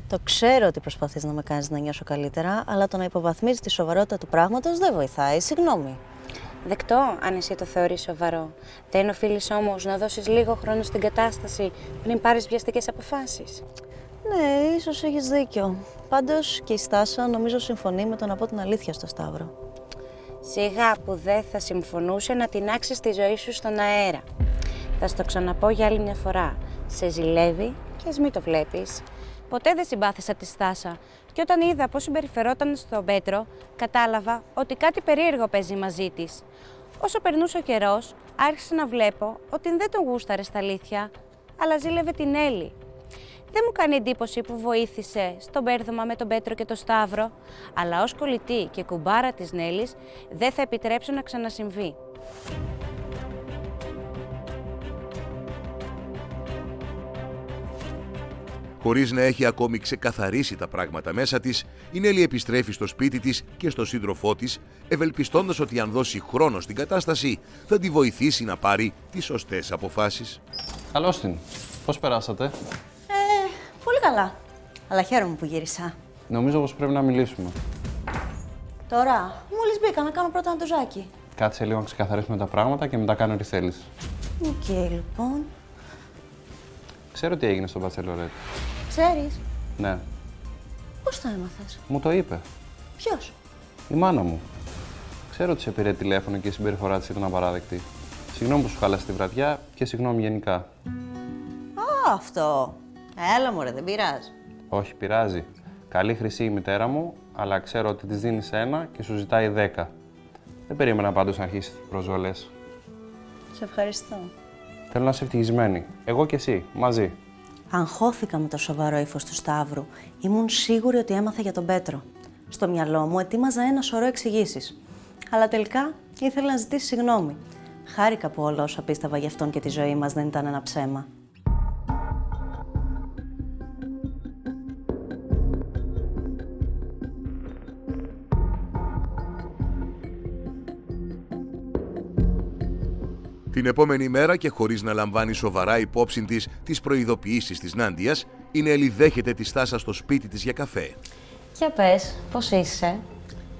Το ξέρω ότι προσπαθείς να με κάνεις να νιώσω καλύτερα, αλλά το να υποβαθμίζεις τη σοβαρότητα του πράγματος δεν βοηθάει. Συγγνώμη. Δεκτό, αν εσύ το θεωρείς σοβαρό. Δεν οφείλεις όμως να δώσεις λίγο χρόνο στην κατάσταση πριν πάρεις βιαστικές αποφάσεις. Ναι, ίσως έχεις δίκιο. Πάντως και η Στάσα νομίζω συμφωνεί με το να πω την αλήθεια στο Σταύρο. Σιγά που δεν θα συμφωνούσε να τεινάξεις τη ζωή σου στον αέρα. Θα στο ξαναπώ για άλλη μια φορά. Σε ζηλεύει και ας μην το βλέπεις. Ποτέ δεν συμπάθησα τη Στάσα και όταν είδα πώς συμπεριφερόταν στον Πέτρο, κατάλαβα ότι κάτι περίεργο παίζει μαζί της. Όσο περνούσε ο καιρός, άρχισα να βλέπω ότι δεν τον γούσταρε στα αλήθεια, αλλά ζήλευε την Έλλη. Δεν μου κάνει εντύπωση που βοήθησε στο μπέρδωμα με τον Πέτρο και τον Σταύρο, αλλά ως κολλητή και κουμπάρα της Νέλης δεν θα επιτρέψω να ξανασυμβεί. Χωρίς να έχει ακόμη ξεκαθαρίσει τα πράγματα μέσα της, η Νέλη επιστρέφει στο σπίτι της και στο σύντροφό της, ευελπιστώντας ότι αν δώσει χρόνο στην κατάσταση, θα τη βοηθήσει να πάρει τις σωστές αποφάσεις. Καλώς την. Πώς περάσατε? Πολύ καλά. Αλλά χαίρομαι που γύρισα. Νομίζω πως πρέπει να μιλήσουμε. Τώρα, μόλις μπήκα να κάνω πρώτα ένα ντουζάκι. Κάτσε λίγο να ξεκαθαρίσουμε τα πράγματα και μετά κάνω ό,τι θέλεις. Οκ, λοιπόν. Ξέρω τι έγινε στο Bachelorette. Ξέρεις, Ναι, πώς το έμαθες? μου το είπε. Ποιος? Η μάνα μου. Ξέρω ότι σε πήρε τηλέφωνο και η συμπεριφορά της ήταν απαράδεκτη. Συγγνώμη που σου χάλασε τη βραδιά και συγγνώμη γενικά. Α, αυτό. Έλα μωρέ, δεν πειράζει. Όχι, πειράζει. Καλή χρυσή η μητέρα μου, αλλά ξέρω ότι της δίνεις 1 και σου ζητάει 10. Δεν περίμενα πάντως να αρχίσει τις προσβολές. Σε ευχαριστώ. Θέλω να είσαι ευτυχισμένη. Εγώ και εσύ, μαζί. Αγχώθηκα με το σοβαρό ύφος του Σταύρου. Ήμουν σίγουρη ότι έμαθα για τον Πέτρο. Στο μυαλό μου ετοίμαζα ένα σωρό εξηγήσεις. Αλλά τελικά ήθελα να ζητήσει συγγνώμη. Χάρηκα που όλα όσα πίστευα για αυτόν και τη ζωή μας δεν ήταν ένα ψέμα. Την επόμενη μέρα και χωρίς να λαμβάνει σοβαρά υπόψη της τις προειδοποιήσεις της Νάντιας, η Νέλη δέχεται τη Στάσα στο σπίτι της για καφέ. Για πες, πώς είσαι?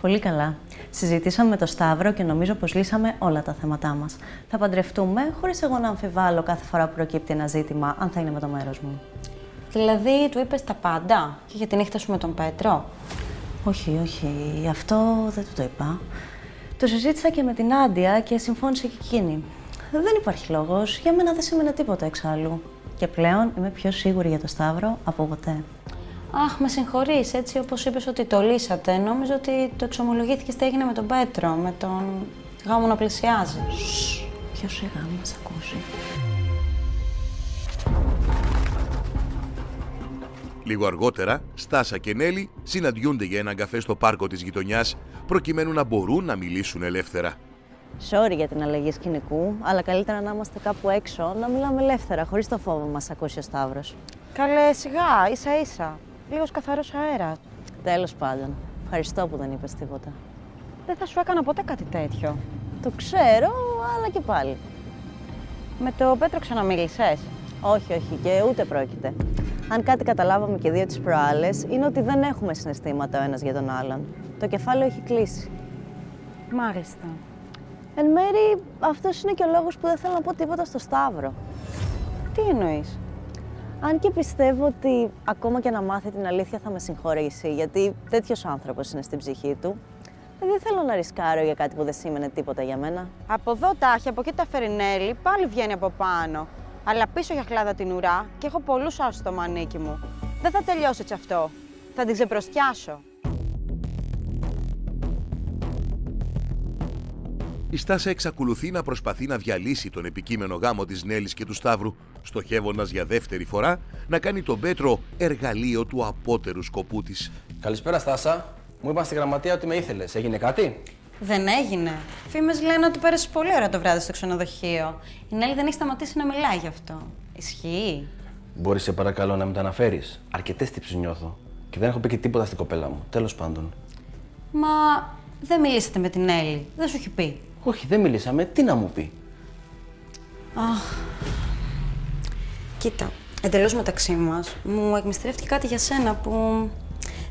Πολύ καλά. Συζητήσαμε με το Σταύρο και νομίζω πως λύσαμε όλα τα θέματά μας. Θα παντρευτούμε χωρίς εγώ να αμφιβάλλω κάθε φορά που προκύπτει ένα ζήτημα, αν θα είναι με το μέρος μου. Δηλαδή, του είπες τα πάντα και για τη νύχτα σου με τον Πέτρο? Όχι, αυτό δεν του το είπα. Το συζήτησα και με την Νάντια και συμφώνησε και εκείνη. Δεν υπάρχει λόγος, για μένα δεν σημαίνει τίποτα εξάλλου. Και πλέον είμαι πιο σίγουρη για το Σταύρο από ποτέ. Αχ, με συγχωρείς, έτσι όπως είπες ότι το λύσατε. Νόμιζα ότι το εξομολογήθηκες τι έγινε με τον Πέτρο, με τον γάμο να πλησιάζει. Πιο σιγά μας ακούσει. Λίγο αργότερα, Στάσα και Νέλη συναντιούνται για έναν καφέ στο πάρκο της γειτονιάς, προκειμένου να μπορούν να μιλήσουν ελεύθερα. Sorry για την αλλαγή σκηνικού, αλλά καλύτερα να είμαστε κάπου έξω, να μιλάμε ελεύθερα, χωρίς το φόβο μας ακούσει ο Σταύρος. Καλέ, σιγά, ίσα-ίσα. Λίγος καθαρός αέρας. Τέλος πάντων, ευχαριστώ που δεν είπες τίποτα. Δεν θα σου έκανα ποτέ κάτι τέτοιο. Το ξέρω, αλλά και πάλι. Με το Πέτρο ξαναμίλησες? Όχι, και ούτε πρόκειται. Αν κάτι καταλάβαμε και δύο τις προάλλες, είναι ότι δεν έχουμε συναισθήματα ο ένας για τον άλλον. Το κεφάλαιο έχει κλείσει. Μάλιστα. Εν μέρει, αυτός είναι και ο λόγος που δεν θέλω να πω τίποτα στο Σταύρο. Τι εννοείς? Αν και πιστεύω ότι ακόμα και να μάθει την αλήθεια θα με συγχωρήσει, γιατί τέτοιος άνθρωπος είναι στην ψυχή του, δεν θέλω να ρισκάρω για κάτι που δεν σήμαινε τίποτα για μένα. Από εδώ τα έχει, από εκεί τα φερινέλη, πάλι βγαίνει από πάνω. Αλλά πίσω για χλάδα την ουρά και έχω πολλούς άσους στο μανίκι μου. Δεν θα τελειώσει έτσι αυτό. Θα την ξεπροστιάσω. Η Στάσα εξακολουθεί να προσπαθεί να διαλύσει τον επικείμενο γάμο της Νέλης και του Σταύρου, στοχεύοντας για δεύτερη φορά να κάνει τον Πέτρο εργαλείο του απότερου σκοπού της. Καλησπέρα, Στάσα. Μου είπαν στη γραμματεία ότι με ήθελες. Έγινε κάτι? Δεν έγινε. Φήμες λένε ότι πέρασε πολύ ώρα το βράδυ στο ξενοδοχείο. Η Νέλη δεν έχει σταματήσει να μιλάει γι' αυτό. Ισχύει? Μπορείς, σε παρακαλώ, να με το αναφέρεις? Αρκετές τύψεις νιώθω. Και δεν έχω πει και τίποτα στην κοπέλα μου. Τέλος πάντων. Μα δεν μιλήσατε με την Νέλη. Δεν σου έχει πει? Όχι, δεν μιλήσαμε. Τι να μου πει? Κοίτα, εντελώς μεταξύ μας, μου εκμυστηρεύτηκε κάτι για σένα που.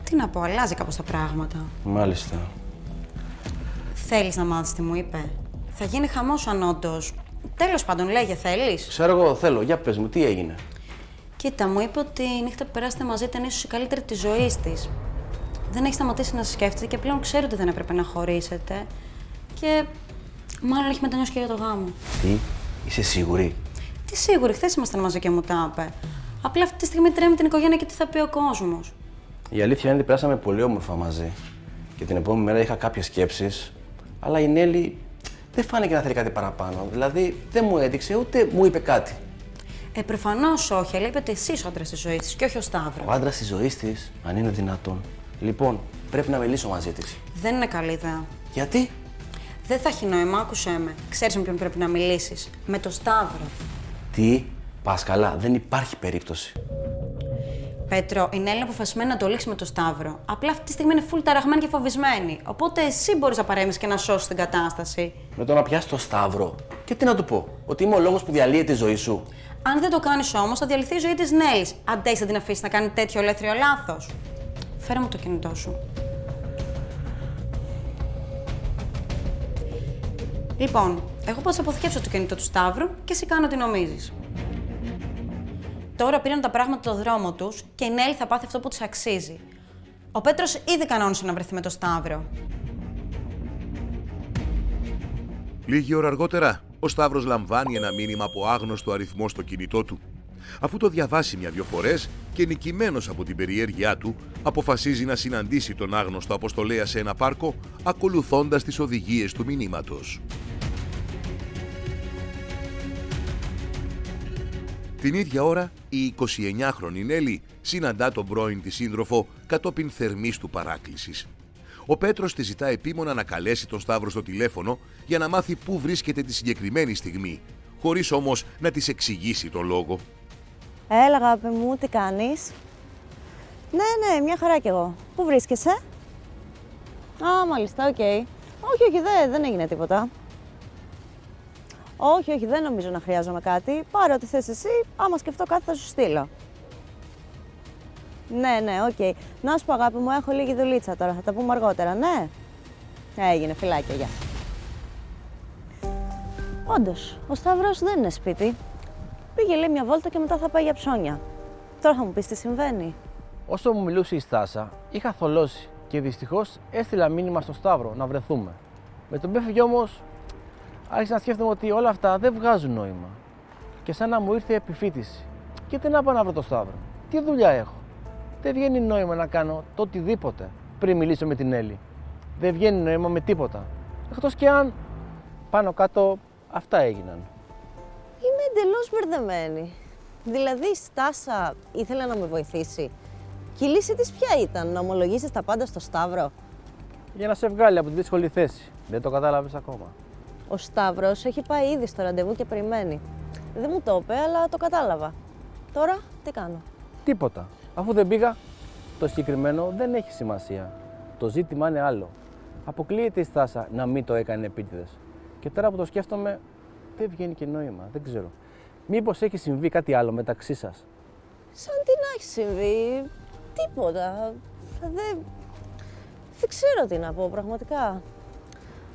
Τι να πω, αλλάζει κάπως τα πράγματα. Μάλιστα. Θέλεις να μάθεις τι μου είπε? Θα γίνει χαμός αν όντως. Τέλος πάντων, λέγε, θέλεις? Ξέρω εγώ, θέλω. Για πες μου, τι έγινε? Κοίτα, μου είπε ότι η νύχτα που περάσετε μαζί ήταν ίσως η καλύτερη της ζωής της. Δεν έχει σταματήσει να σε σκέφτεται και πλέον ξέρω ότι δεν έπρεπε να χωρίσετε. Και μάλλον έχει μετανιώσει και για το γάμο. Τι, είσαι σίγουρη? Τι σίγουρη, χθες ήμασταν μαζί και μου τα είπε. Απλά αυτή τη στιγμή τρέμει την οικογένεια και τι θα πει ο κόσμος. Η αλήθεια είναι ότι περάσαμε πολύ όμορφα μαζί. Και την επόμενη μέρα είχα κάποιες σκέψεις, αλλά η Νέλη δεν φάνηκε να θέλει κάτι παραπάνω. Δηλαδή δεν μου έδειξε ούτε μου είπε κάτι. Προφανώς όχι, αλλά είπε ότι εσύ είσαι ο άντρας της ζωής της και όχι ο Σταύρος. Ο άντρας της ζωής της, αν είναι δυνατόν. Λοιπόν, πρέπει να μιλήσω μαζί της. Δεν είναι καλή ιδέα. Γιατί? Δεν θα έχει νόημα, άκουσέ με. Ξέρεις με ποιον πρέπει να μιλήσεις? Με το Σταύρο. Τι, πας καλά, δεν υπάρχει περίπτωση. Πέτρο, η Νέλη είναι αποφασισμένη να το λήξει με το Σταύρο. Απλά αυτή τη στιγμή είναι full ταραγμένη και φοβισμένη. Οπότε εσύ μπορείς να παρέμβεις και να σώσεις την κατάσταση. Με το να πιάσει το Σταύρο. Και τι να του πω, ότι είμαι ο λόγος που διαλύει τη ζωή σου? Αν δεν το κάνεις όμως, θα διαλυθεί η ζωή της Νέλης. Αντέχεις να την αφήσεις να κάνει τέτοιο ολέθριο λάθος? Φέρε μου το κινητό σου. Λοιπόν, εγώ πάω να αποθηκεύσω το κινητό του Σταύρου και εσύ κάνω ό,τι νομίζεις. Τώρα πήραν τα πράγματα το δρόμο τους και η Νέλη θα πάθει αυτό που της αξίζει. Ο Πέτρος ήδη κανόνισε να βρεθεί με το Σταύρο. Λίγη ώρα αργότερα, ο Σταύρος λαμβάνει ένα μήνυμα από άγνωστο αριθμό στο κινητό του. Αφού το διαβάσει μια-δυο φορές και νικημένος από την περιέργειά του, αποφασίζει να συναντήσει τον άγνωστο αποστολέα σε ένα πάρκο, ακολουθώντας τις οδηγίες του μηνύματος. Την ίδια ώρα, η 29χρονη Νέλη συναντά τον πρώην της σύντροφο κατόπιν θερμής του παράκλησης. Ο Πέτρος τη ζητά επίμονα να καλέσει τον Σταύρο στο τηλέφωνο για να μάθει πού βρίσκεται τη συγκεκριμένη στιγμή, χωρίς όμως να της εξηγήσει τον λόγο. Έλα, αγάπη μου, τι κάνεις? Ναι, μια χαρά κι εγώ. Πού βρίσκεσαι? Α, μάλιστα, οκ. Όχι, δεν έγινε τίποτα. Όχι, δεν νομίζω να χρειάζομαι κάτι. Πάρε ό,τι θες εσύ, άμα σκεφτώ κάτι θα σου στείλω. Ναι, οκ. Να σου πω, αγάπη μου, έχω λίγη δουλίτσα τώρα, θα τα πούμε αργότερα, ναι? Έγινε, φιλάκια, γεια. Όντως, ο Σταύρος δεν είναι σπίτι. Πήγε, λέει, μια βόλτα και μετά θα πάει για ψώνια. Τώρα θα μου πεις τι συμβαίνει. Όσο μου μιλούσε η Στάσα, είχα θολώσει και δυστυχώς έστειλα μήνυμα στο Σταύρο να βρεθούμε. Με τον έφυγε όμως, άρχισα να σκέφτομαι ότι όλα αυτά δεν βγάζουν νόημα. Και σαν να μου ήρθε επιφύτηση. Και τι να πάω να βρω το Σταύρο? Τι δουλειά έχω? Δεν βγαίνει νόημα να κάνω το οτιδήποτε πριν μιλήσω με την Έλλη. Δεν βγαίνει νόημα με τίποτα. Εκτός και αν πάνω κάτω αυτά έγιναν. Είμαι εντελώς μπερδεμένη. Δηλαδή η Στάσα ήθελε να με βοηθήσει. Και η λύση της ποια ήταν, να ομολογήσεις τα πάντα στο Σταύρο? Για να σε βγάλει από τη δύσκολη θέση. Δεν το κατάλαβες ακόμα. Ο Σταύρος έχει πάει ήδη στο ραντεβού και περιμένει. Δεν μου το είπε, αλλά το κατάλαβα. Τώρα τι κάνω? Τίποτα. Αφού δεν πήγα, το συγκεκριμένο δεν έχει σημασία. Το ζήτημα είναι άλλο. Αποκλείεται η Στάσα να μην το έκανε επίτηδες. Και τώρα που το σκέφτομαι, δεν βγαίνει και νόημα. Δεν ξέρω. Μήπως έχει συμβεί κάτι άλλο μεταξύ σας? Σαν τι να έχει συμβεί. Τίποτα. Δεν ξέρω τι να πω, πραγματικά.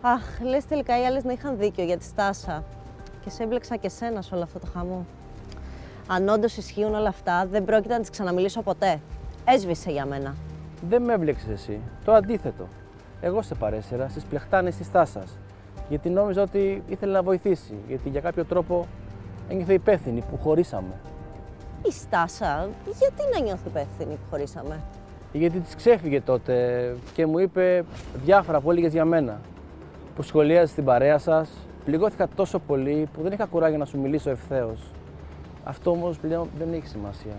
Αχ, λες τελικά οι άλλες να είχαν δίκιο για τη Στάσα. Και σε έμπλεξα και σένα σε όλο αυτό το χαμό. Αν όντως ισχύουν όλα αυτά, δεν πρόκειται να τις ξαναμιλήσω ποτέ. Έσβησε για μένα. Δεν με έμπλεξες εσύ. Το αντίθετο. Εγώ σε παρέσυρα στις πλεχτάνες της Στάσας. Γιατί νόμιζα ότι ήθελε να βοηθήσει. Γιατί για κάποιο τρόπο ένιωθε υπεύθυνη που χωρίσαμε. Η Στάσα, γιατί να νιώθει υπεύθυνη που χωρίσαμε? Γιατί της ξέφυγε τότε και μου είπε διάφορα που έλεγες για μένα. Που σχολίαζες την παρέα σας. Πληγώθηκα τόσο πολύ που δεν είχα κουράγιο να σου μιλήσω ευθέως. Αυτό όμως πλέον δεν έχει σημασία.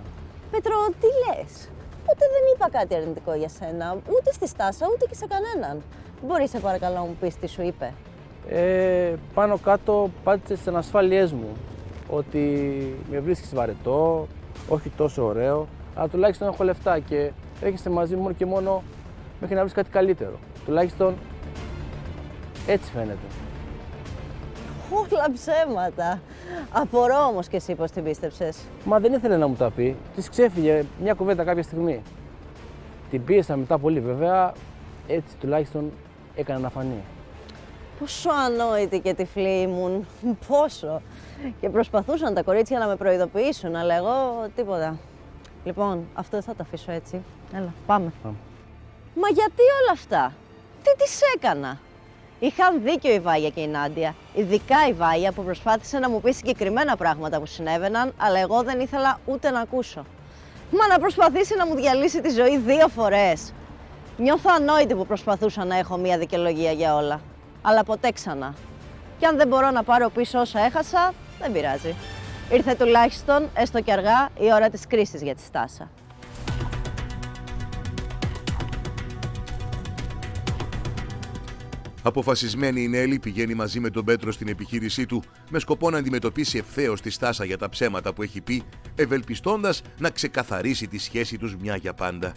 Πέτρο, τι λες? ποτέ δεν είπα κάτι αρνητικό για σένα, ούτε στη Στάσα, ούτε και σε κανέναν. Μπορείς, σε παρακαλώ, να μου πεις τι σου είπε? Πάνω κάτω πάτησε στις ανασφάλειές μου, ότι με βρίσκεις βαρετό, όχι τόσο ωραίο, αλλά τουλάχιστον έχω λεφτά και έρχεσαι μαζί μου μόνο και μόνο μέχρι να βρεις κάτι καλύτερο. Τουλάχιστον έτσι φαίνεται. Όλα ψέματα. Απορώ όμως και εσύ πώς την πίστεψες. Μα δεν ήθελε να μου τα πει. Της ξέφυγε μια κουβέντα κάποια στιγμή. Την πίεσα μετά πολύ, βέβαια, έτσι τουλάχιστον έκανα να φανεί. Πόσο ανόητη και τυφλή ήμουν. Πόσο. Και προσπαθούσαν τα κορίτσια να με προειδοποιήσουν, αλλά εγώ τίποτα. Λοιπόν, αυτό δεν θα το αφήσω έτσι. Έλα, πάμε. Μα γιατί όλα αυτά? Τι τις έκανα? Είχαν δίκιο η Βάγια και η Νάντια. Ειδικά η Βάγια που προσπάθησε να μου πει συγκεκριμένα πράγματα που συνέβαιναν, αλλά εγώ δεν ήθελα ούτε να ακούσω. Μα να προσπαθήσει να μου διαλύσει τη ζωή 2 φορές. Νιώθω ανόητη που προσπαθούσα να έχω μία δικαιολογία για όλα. Αλλά ποτέ ξανά. Και αν δεν μπορώ να πάρω πίσω όσα έχασα, δεν πειράζει. Ήρθε τουλάχιστον, έστω και αργά, η ώρα της κρίσης για τη Στάσα. Αποφασισμένη η Νέλη πηγαίνει μαζί με τον Πέτρο στην επιχείρησή του με σκοπό να αντιμετωπίσει ευθέως τη Στάσα για τα ψέματα που έχει πει, ευελπιστώντας να ξεκαθαρίσει τη σχέση τους μια για πάντα.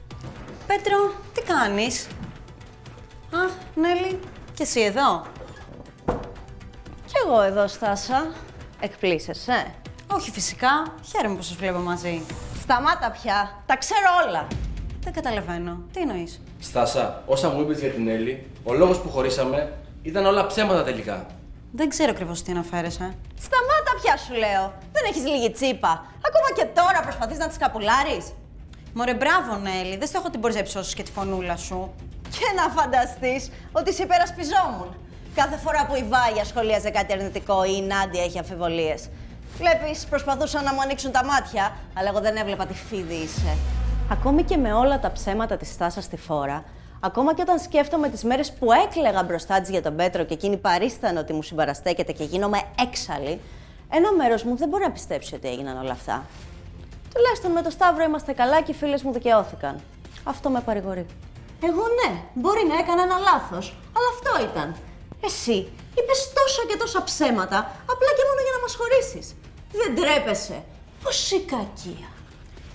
Πέτρο, τι κάνεις? Α, Νέλη, και εσύ εδώ? Κι εγώ εδώ, Στάσα. Εκπλήσεσαι? Όχι φυσικά, χαίρομαι που σας βλέπω μαζί. Σταμάτα πια, τα ξέρω όλα. Δεν καταλαβαίνω, τι εννοείς? Στάσα, όσα μου είπες για την Έλλη, ο λόγος που χωρίσαμε ήταν όλα ψέματα τελικά. Δεν ξέρω ακριβώς τι αναφέρεσαι. Σταμάτα πια, σου λέω. Δεν έχεις λίγη τσίπα. Ακόμα και τώρα προσπαθείς να τις καπουλάρεις. Μωρέ, μπράβο, Νέλη, δεν στόχο ότι μπορείς να υψώσεις και τη φωνούλα σου. Και να φανταστείς ότι σε υπερασπιζόμουν. Κάθε φορά που η Βάγια σχολίαζε κάτι αρνητικό ή η Νάντια έχει αμφιβολίες. Βλέπεις, προσπαθούσαν να μου ανοίξουν τα μάτια, αλλά εγώ δεν έβλεπα τι φίδι είσαι. Ακόμη και με όλα τα ψέματα της Στάσας στη φόρα, ακόμα και όταν σκέφτομαι τις μέρες που έκλαιγα μπροστά της για τον Πέτρο και εκείνη παρίστανε ότι μου συμπαραστέκεται και γίνομαι έξαλλη, ένα μέρος μου δεν μπορεί να πιστέψει ότι έγιναν όλα αυτά. Τουλάχιστον με το Σταύρο είμαστε καλά και οι φίλες μου δικαιώθηκαν. Αυτό με παρηγορεί. Εγώ ναι, μπορεί να έκανα ένα λάθος, αλλά αυτό ήταν. Εσύ είπες τόσα και τόσα ψέματα, απλά και μόνο για να μας χωρίσεις. Δεν τρέπεσαι. Πόση κακία.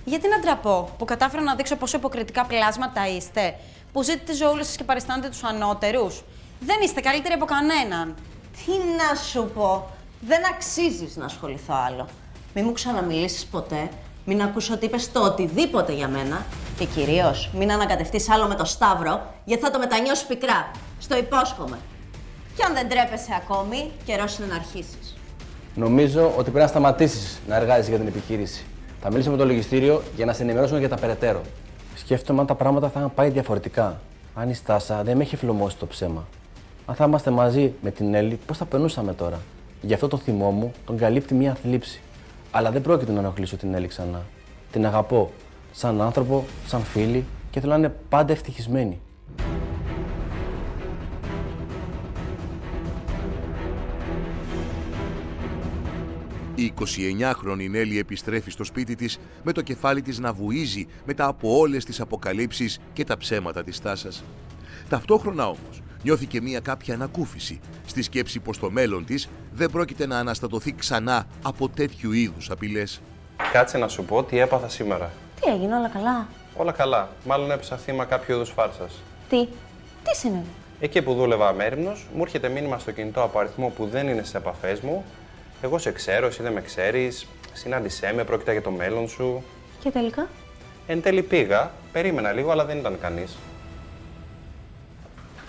Γιατί να ντραπώ, που κατάφερα να δείξω πόσο υποκριτικά πλάσματα είστε, που ζείτε τη ζωή σας και παριστάνετε τους ανώτερους. Δεν είστε καλύτεροι από κανέναν. Τι να σου πω, δεν αξίζεις να ασχοληθώ άλλο. Μην μου ξαναμιλήσεις ποτέ, μην ακούσω ότι είπες το οτιδήποτε για μένα και κυρίως μην ανακατευτείς άλλο με το Σταύρο, γιατί θα το μετανιώσεις πικρά. Στο υπόσχομαι. Και αν δεν τρέπεσαι ακόμη, καιρός είναι να αρχίσεις. Νομίζω ότι πρέπει να σταματήσεις να εργάζεσαι για την επιχείρηση. Θα μιλήσω με το λογιστήριο για να σε ενημερώσουν για τα περαιτέρω. Σκέφτομαι αν τα πράγματα θα είχαν πάει διαφορετικά. Αν η Στάσα δεν με έχει φλωμώσει το ψέμα. Αν θα είμαστε μαζί με την Έλλη, πώς θα περνούσαμε τώρα? Γι' αυτό το θυμό μου τον καλύπτει μια θλίψη. Αλλά δεν πρόκειται να ενοχλήσω την Έλλη ξανά. Την αγαπώ σαν άνθρωπο, σαν φίλη και θέλω να είναι πάντα ευτυχισμένη. Η 29χρονη Νέλη επιστρέφει στο σπίτι της με το κεφάλι της να βουίζει μετά από όλες τις αποκαλύψεις και τα ψέματα της Στάσας. Ταυτόχρονα όμως νιώθει και μία κάποια ανακούφιση στη σκέψη πως το μέλλον της δεν πρόκειται να αναστατωθεί ξανά από τέτοιου είδους απειλές. Κάτσε να σου πω τι έπαθα σήμερα. Τι έγινε, όλα καλά? Όλα καλά. Μάλλον έπεσα θύμα κάποιου είδους φάρσας. Τι συνέβη? Εκεί που δούλευα αμέριμνος, μου έρχεται μήνυμα στο κινητό από αριθμό που δεν είναι στις επαφές μου. Εγώ σε ξέρω, εσύ δεν με ξέρεις. Συνάντησέ με, πρόκειται για το μέλλον σου. Και τελικά? Εν τέλει πήγα, περίμενα λίγο, αλλά δεν ήταν κανείς.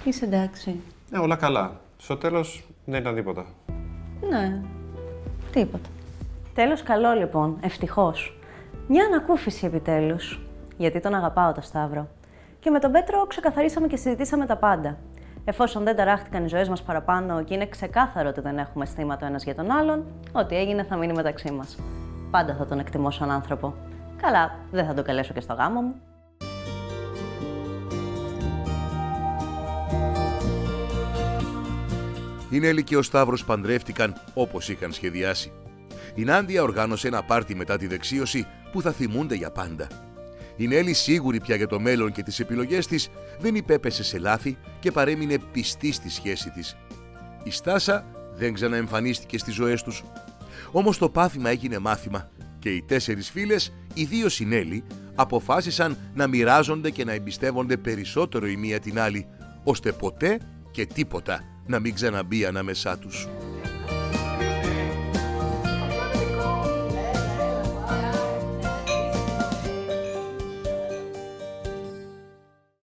Είσαι εντάξει? Όλα καλά. Στο τέλος δεν ήταν τίποτα. Ναι, τίποτα. Τέλος καλό λοιπόν, ευτυχώς. Μια ανακούφιση επιτέλους, γιατί τον αγαπάω το Σταύρο. Και με τον Πέτρο ξεκαθαρίσαμε και συζητήσαμε τα πάντα. Εφόσον δεν ταράχτηκαν οι ζωές μας παραπάνω και είναι ξεκάθαρο ότι δεν έχουμε αισθήματα ο ένας για τον άλλον, ό,τι έγινε θα μείνει μεταξύ μας. Πάντα θα τον εκτιμώ σαν άνθρωπο. Καλά, δεν θα τον καλέσω και στο γάμο μου. Η Νέλη και ο Σταύρος παντρεύτηκαν όπως είχαν σχεδιάσει. Η Νάντια οργάνωσε ένα πάρτι μετά τη δεξίωση που θα θυμούνται για πάντα. Η Νέλη, σίγουρη πια για το μέλλον και τις επιλογές της, δεν υπέπεσε σε λάθη και παρέμεινε πιστή στη σχέση της. Η Στάσα δεν ξαναεμφανίστηκε στις ζωές τους. Όμως το πάθημα έγινε μάθημα και οι 4 φίλες, ιδίως η Νέλη, αποφάσισαν να μοιράζονται και να εμπιστεύονται περισσότερο η μία την άλλη, ώστε ποτέ και τίποτα να μην ξαναμπεί ανάμεσά τους.